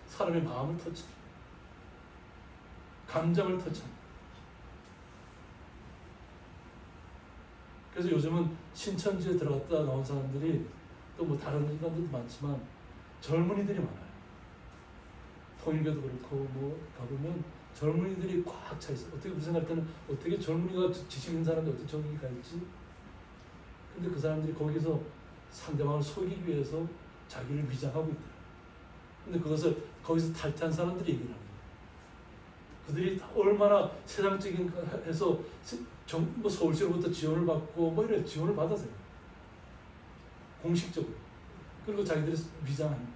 사람의 마음을 터치, 감정을 터치합니다. 그래서 요즘은 신천지에 들어갔다 나온 사람들이 또 뭐 다른 사람들도 많지만 젊은이들이 많아요. 통일교도 그렇고 뭐 가보면 젊은이들이 꽉 차 있어요. 어떻게 그 생각할 때는 어떻게 젊은이가 지식 있는 사람이 어떻게 저기 가 있지? 근데 그 사람들이 거기서 상대방을 속이기 위해서 자기를 위장하고 있다. 근데 그것을 거기서 탈퇴한 사람들이 얘기를 합니다. 그들이 얼마나 세상적인 해서 뭐 서울시로부터 지원을 받고 뭐 이런 지원을 받았어요. 공식적으로. 그리고 자기들이 위장합니다.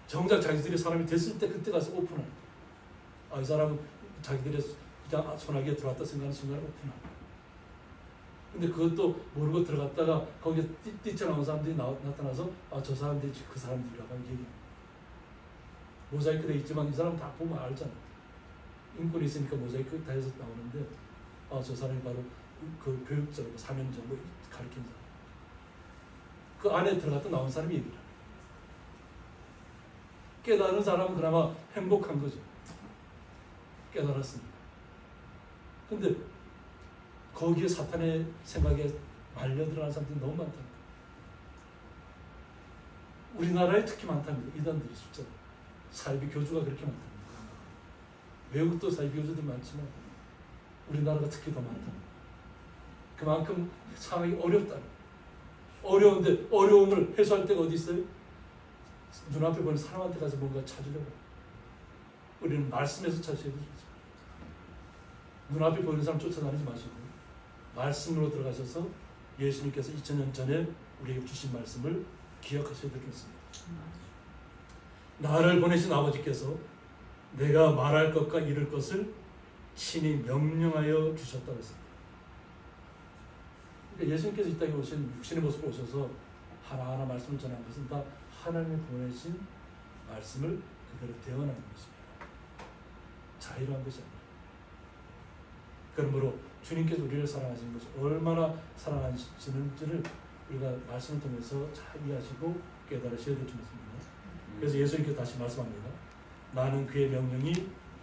정작 자기들이 사람이 됐을 때 그때 가서 오픈합니다. 이 사람은 자기들의 그냥 소나기에 들어왔다 생각하는 순간에 오픈합니다. 근데 그것도 모르고 들어갔다가 거기에 뛰쳐나온 사람들이 나타나서 저 사람들이 그 사람들이라고 얘기합니다. 모자이크 돼 있지만 이 사람 다 보면 알잖아요. 인권이 있으니까 모자이크 다 해서 나오는데 저 사람이 바로 그 교육자고 사명자고 가르친 사람. 그 안에 들어갔다 나온 사람이 얘기를 합니다. 깨달은 사람은 그나마 행복한 거죠. 깨달았습니다. 근데 거기에 사탄의 생각에 말려 들어가는 사람들이 너무 많답니다. 우리나라에 특히 많답니다. 이단들이 숫자. 사이비 교주가 그렇게 많답니다. 외국도 사이비 교주들이 많지만 우리나라가 특히 더 많답니다. 그만큼 상황이 어렵다. 어려운데 어려움을 해소할 때가 어디 있어요? 눈앞에 보이는 사람한테 가서 뭔가 찾으려고. 우리는 말씀에서 찾으셔야 되죠. 눈앞에 보이는 사람 쫓아다니지 마시고 말씀으로 들어가셔서 예수님께서 2000년 전에 우리에게 주신 말씀을 기억하셔야 되겠습니다. 나를 보내신 아버지께서 내가 말할 것과 이룰 것을 친히 명령하여 주셨다고 했습니다. 그러니까 예수님께서 이 땅에 오신 육신의 모습으로 오셔서 하나하나 말씀을 전한 것은 다 하나님이 보내신 말씀을 그대로 대언하는 것입니다. 자유로운 것이 아니라. 그러므로 주님께서 우리를 사랑하시는 것이 얼마나 사랑하시는지를 우리가 말씀을 통해서 잘 이해하시고 깨달으셔야 될 줄 믿습니다. 그래서 예수님께서 다시 말씀합니다. 나는 그의 명령이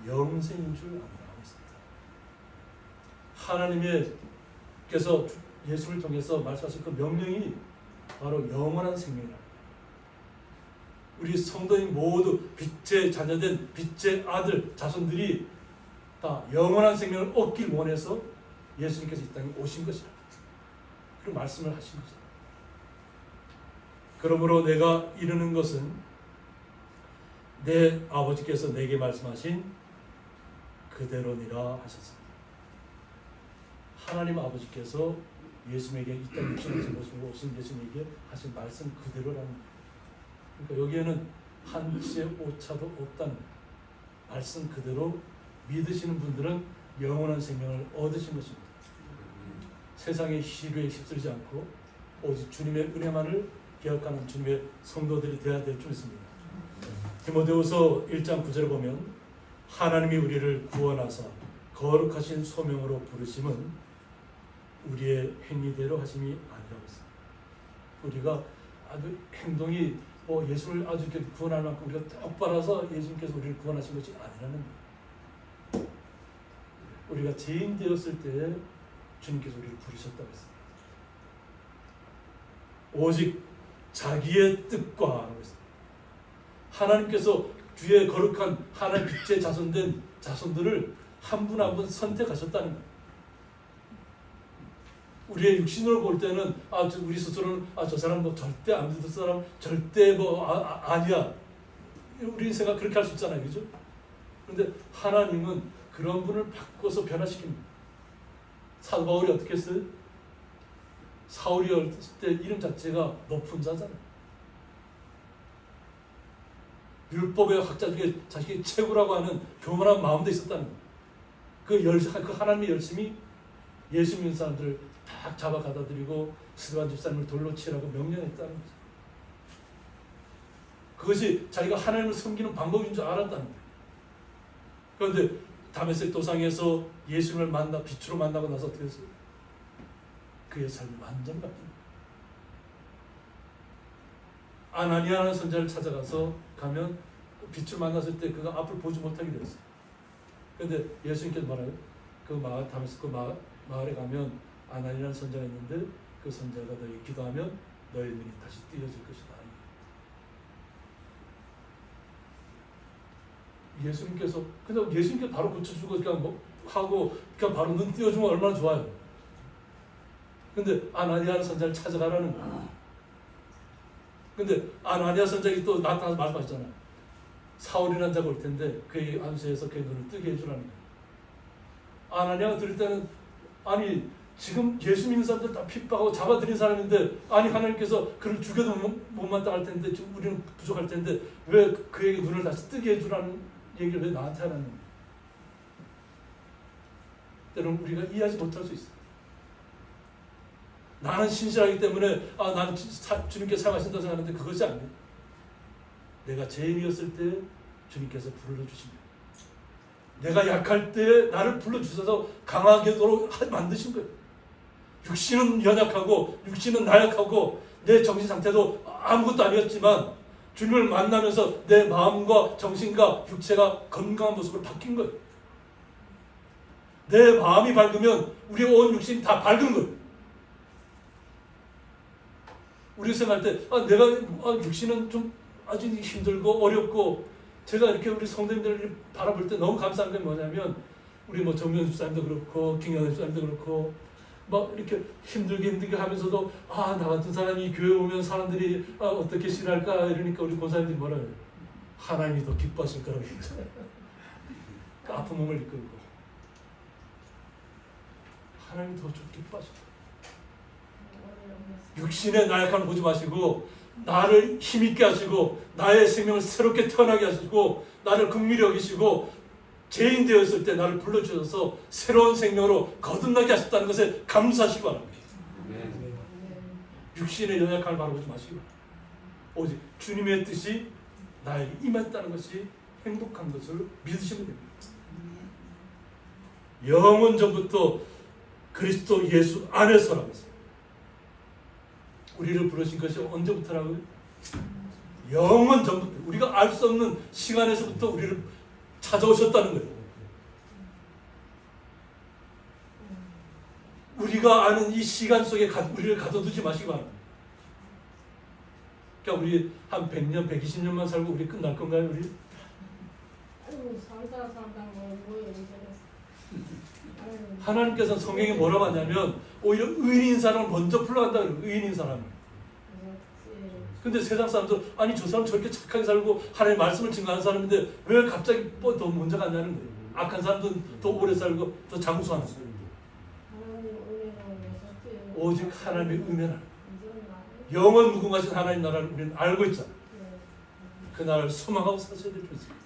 영생인 줄 아노라 하고 있습니다. 하나님께서 예수를 통해서 말씀하신 그 명령이 바로 영원한 생명이라. 우리 성도인 모두 빛의 자녀된 빛의 아들 자손들이 다 영원한 생명을 얻길 원해서 예수님께서 이 땅에 오신 것이라. 그리고 말씀을 하신 것이다. 그러므로 내가 이루는 것은 내 아버지께서 내게 말씀하신 그대로니라 하셨습니다. 하나님 아버지께서 예수님에게 이 땅에 육신의 모습으로 오신 예수님에게 하신 말씀 그대로라는 거예요. 그러니까 여기에는 한치의 오차도 없다는 거예요. 말씀 그대로 믿으시는 분들은 영원한 생명을 얻으신 것입니다. 세상의 시류에 휩쓸리지 않고 오직 주님의 은혜만을 기억하는 주님의 성도들이 되어야 될 줄 믿습니다. 디모데후서 1장 9절을 보면 하나님이 우리를 구원하사 거룩하신 소명으로 부르심은 우리의 행위대로 하심이 아니라고 했습니다. 우리가 아주 행동이 예수를 아주 이렇게 구원할 만큼 우리가 똑바라서 예수님께서 우리를 구원하신 것이 아니라는 거예요. 우리가 죄인 되었을 때 주님께서 우리를 부르셨다고 했습니다. 오직 자기의 뜻과 라고 했습니다. 하나님께서 주의 거룩한 하나님 빛의 자손된 자손들을 한 분 한 분 선택하셨다는 거예요. 우리의 육신으로 볼 때는 우리 스스로는 저 사람 절대 안 믿을 사람 절대 아니야. 우리 생각 그렇게 할 수 있잖아요, 그죠? 그런데 하나님은 그런 분을 바꿔서 변화시킵니다. 사도 바울이 어떻게 했어요? 사울이 어렸을 때 이름 자체가 높은 자잖아요. 율법의 학자 중에 자식이 최고라고 하는 교만한 마음도 있었다는 거예요. 그 하나님의 열심히 예수 믿는 사람들을 딱 잡아 가다 드리고 스데반 집사님을 돌로 치라고 명령했다는 거죠. 그것이 자기가 하나님을 섬기는 방법인 줄 알았다는 거예요. 그런데 다메섹 도상에서 예수님을 만나 빛으로 만나고 나서 어떻게 했어요? 그의 삶이 완전 바뀐 거예요. 아나니아라는 선자를 찾아가서 가면 빛을 만났을 때 그가 앞을 보지 못하게 됐어요. 그런데 예수님께서 말해요. 그 마을 다메섹 그 마을에 가면 아나니아라는 선자가 있는데 그 선자가 너희 기도하면 너의 눈이 다시 띄어질 것이다. 예수님께서 그냥 예수님께 바로 고쳐주고 그냥 하고 그냥 바로 눈 띄워주면 얼마나 좋아요. 근데 아나니아 선자를 찾아가라는 거예요. 근데 아나니아 선자가 또 나타나서 말씀하셨잖아요. 사울이라는 자가 올 텐데 그의 안수에서 그의 눈을 뜨게 해주라는 거예요. 아나니아가 들을 때는 아니 지금 예수 믿는 사람들 다 핍박하고 잡아들인 사람인데 아니 하나님께서 그를 죽여도 못 마땅할 텐데 지금 우리는 부족할 텐데 왜 그에게 눈을 다시 뜨게 해주라는 얘기를 왜 나한테 하는 거예요? 때로는 우리가 이해하지 못할 수 있어요. 나는 신실하기 때문에 나는 주님께 사용하신다고 생각하는데 그것이 아니에요. 내가 죄인이었을 때 주님께서 불러주십니다. 내가 약할 때 나를 불러주셔서 강하게도록 만드신 거예요. 육신은 연약하고 육신은 나약하고 내 정신 상태도 아무것도 아니었지만 주님을 만나면서 내 마음과 정신과 육체가 건강한 모습으로 바뀐 거예요. 내 마음이 밝으면 우리 온 육신이 다 밝은 거예요. 우리 생각할 때 내가 육신은 좀 아주 힘들고 어렵고, 제가 이렇게 우리 성도님들을 바라볼 때 너무 감사한 게 뭐냐면, 우리 뭐 정명 집사님도 그렇고 김영현 집사님도 그렇고 막 이렇게 힘들게 하면서도 나 같은 사람이 교회 오면 사람들이 어떻게 신할까 이러니까 우리 권사님들이 뭐라 해요? 하나님이 더 기뻐하실 거라고 얘기해요. 그 아픈 몸을 이끌고 하나님이 더 기뻐하실 거예요. 육신의 나약함을 보지 마시고 나를 힘있게 하시고 나의 생명을 새롭게 태어나게 하시고 나를 긍휼히 여기시고 죄인 되었을 때 나를 불러주셔서 새로운 생명으로 거듭나게 하셨다는 것에 감사하시기 바랍니다. 육신의 연약함을 바라보지 마시고 오직 주님의 뜻이 나에게 임했다는 것이 행복한 것을 믿으시면 됩니다. 영원 전부터 그리스도 예수 안에서라고 했어요. 우리를 부르신 것이 언제부터라고요? 영원 전부터, 우리가 알 수 없는 시간에서부터 우리를 찾아오셨다는 거예요. 우리가 아는 이 시간 속에 우리를 가둬두지 마시기 바랍니다. 그러니까 우리 한 100년, 120년만 살고 우리 끝날 건가요? 우리? 살다 뭐예요 이제. 하나님께서는 성경에 뭐라고 하냐면 오히려 의인인 사람을 먼저 불러간다 그래요. 의인인 사람을. 근데 세상 사람들 아니 저 사람 저렇게 착하게 살고 하나님의 말씀을 증거하는 사람인데 왜 갑자기 더 먼저 갔냐는 거예요. 악한 사람들은 더 오래 살고 더 장수하는 거예요. 오직 하나님의 은혜는 영원 무궁하신 하나님 나라를 우리는 알고 있잖아요. 그 나라를 소망하고 사셔야 될 것입니다.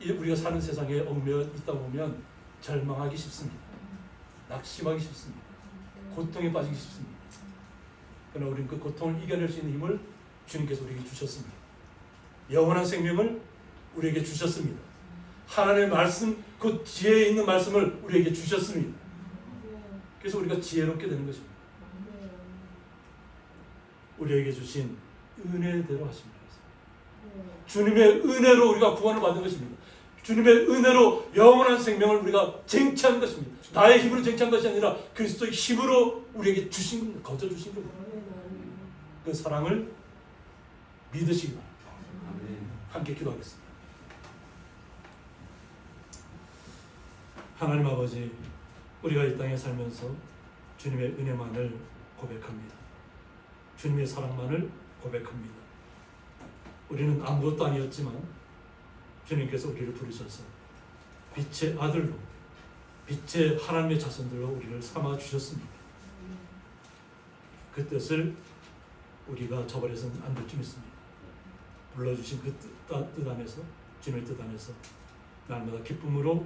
우리가 사는 세상에 얽매여 있다 보면 절망하기 쉽습니다. 낙심하기 쉽습니다. 고통에 빠지기 쉽습니다. 그러나 우리는 그 고통을 이겨낼 수 있는 힘을 주님께서 우리에게 주셨습니다. 영원한 생명을 우리에게 주셨습니다. 하나님의 말씀, 그 지혜에 있는 말씀을 우리에게 주셨습니다. 그래서 우리가 지혜롭게 되는 것입니다. 우리에게 주신 은혜대로 하십니다. 주님의 은혜로 우리가 구원을 받은 것입니다. 주님의 은혜로 영원한 생명을 우리가 쟁취한 것입니다. 나의 힘으로 쟁취한 것이 아니라 그리스도의 힘으로 우리에게 주신 겁니다. 거저 주신 겁니다. 그 사랑을 믿으시기 바랍니다. 함께 기도하겠습니다. 하나님 아버지, 우리가 이 땅에 살면서 주님의 은혜만을 고백합니다. 주님의 사랑만을 고백합니다. 우리는 아무것도 아니었지만 주님께서 우리를 부르셔서 빛의 아들로, 빛의 하나님의 자손들로 우리를 삼아 주셨습니다. 그 뜻을 우리가 저버려서는 안 될 줄 믿습니다. 불러주신 그 뜻 안에서, 주님의 뜻 안에서 날마다 기쁨으로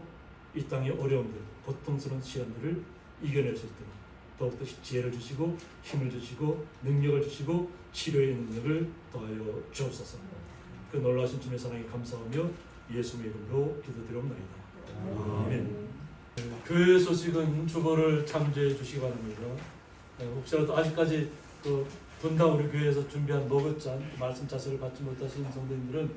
이 땅의 어려움들, 고통스러운 시간들을 이겨낼 수 있도록 더욱더 지혜를 주시고 힘을 주시고 능력을 주시고 치료의 능력을 더하여 주옵소서. 그 놀라신 주님의 사랑에 감사하며 예수님의 이름으로 기도드리옵나이다. 아멘. 교회 소식은 주보를 참조해 주시기 바랍니다. 혹시라도 아직까지 분당 우리 교회에서 준비한 머그잔 말씀 자세를 받지 못하신 성도님들은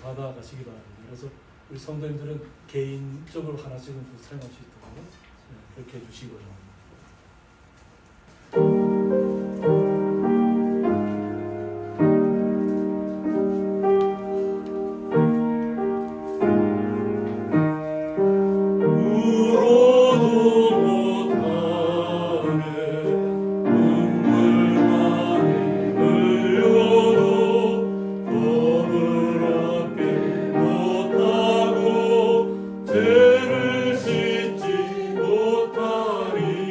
받아가시기 바랍니다. 그래서 우리 성도님들은 개인적으로 하나씩은 사용할 수 있도록 그렇게 해주시기 바랍니다. 죄를 씻지 못하리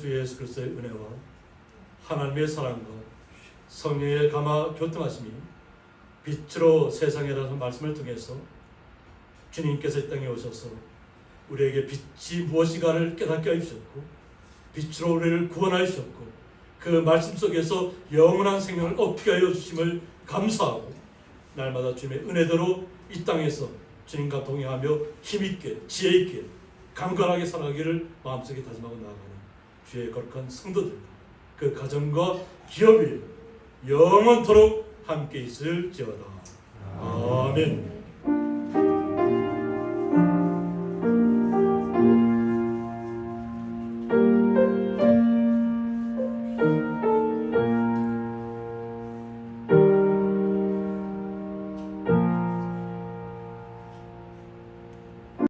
주 예수 그리스도의 은혜와 하나님의 사랑과 성령의 감화 교통하심이 빛으로 세상에라는 말씀을 통해서 주님께서 이 땅에 오셔서 우리에게 빛이 무엇인가를 깨닫게 해주셨고 빛으로 우리를 구원하여 주셨고 그 말씀 속에서 영원한 생명을 얻게 하여 주심을 감사하고 날마다 주님의 은혜대로 이 땅에서 주님과 동행하며 힘있게 지혜있게 강건하게 살아가기를 마음속에 다짐하고 나아가는 주의 거룩한 성도들과 그 가정과 기업이 영원토록 함께 있을지어다. 아멘.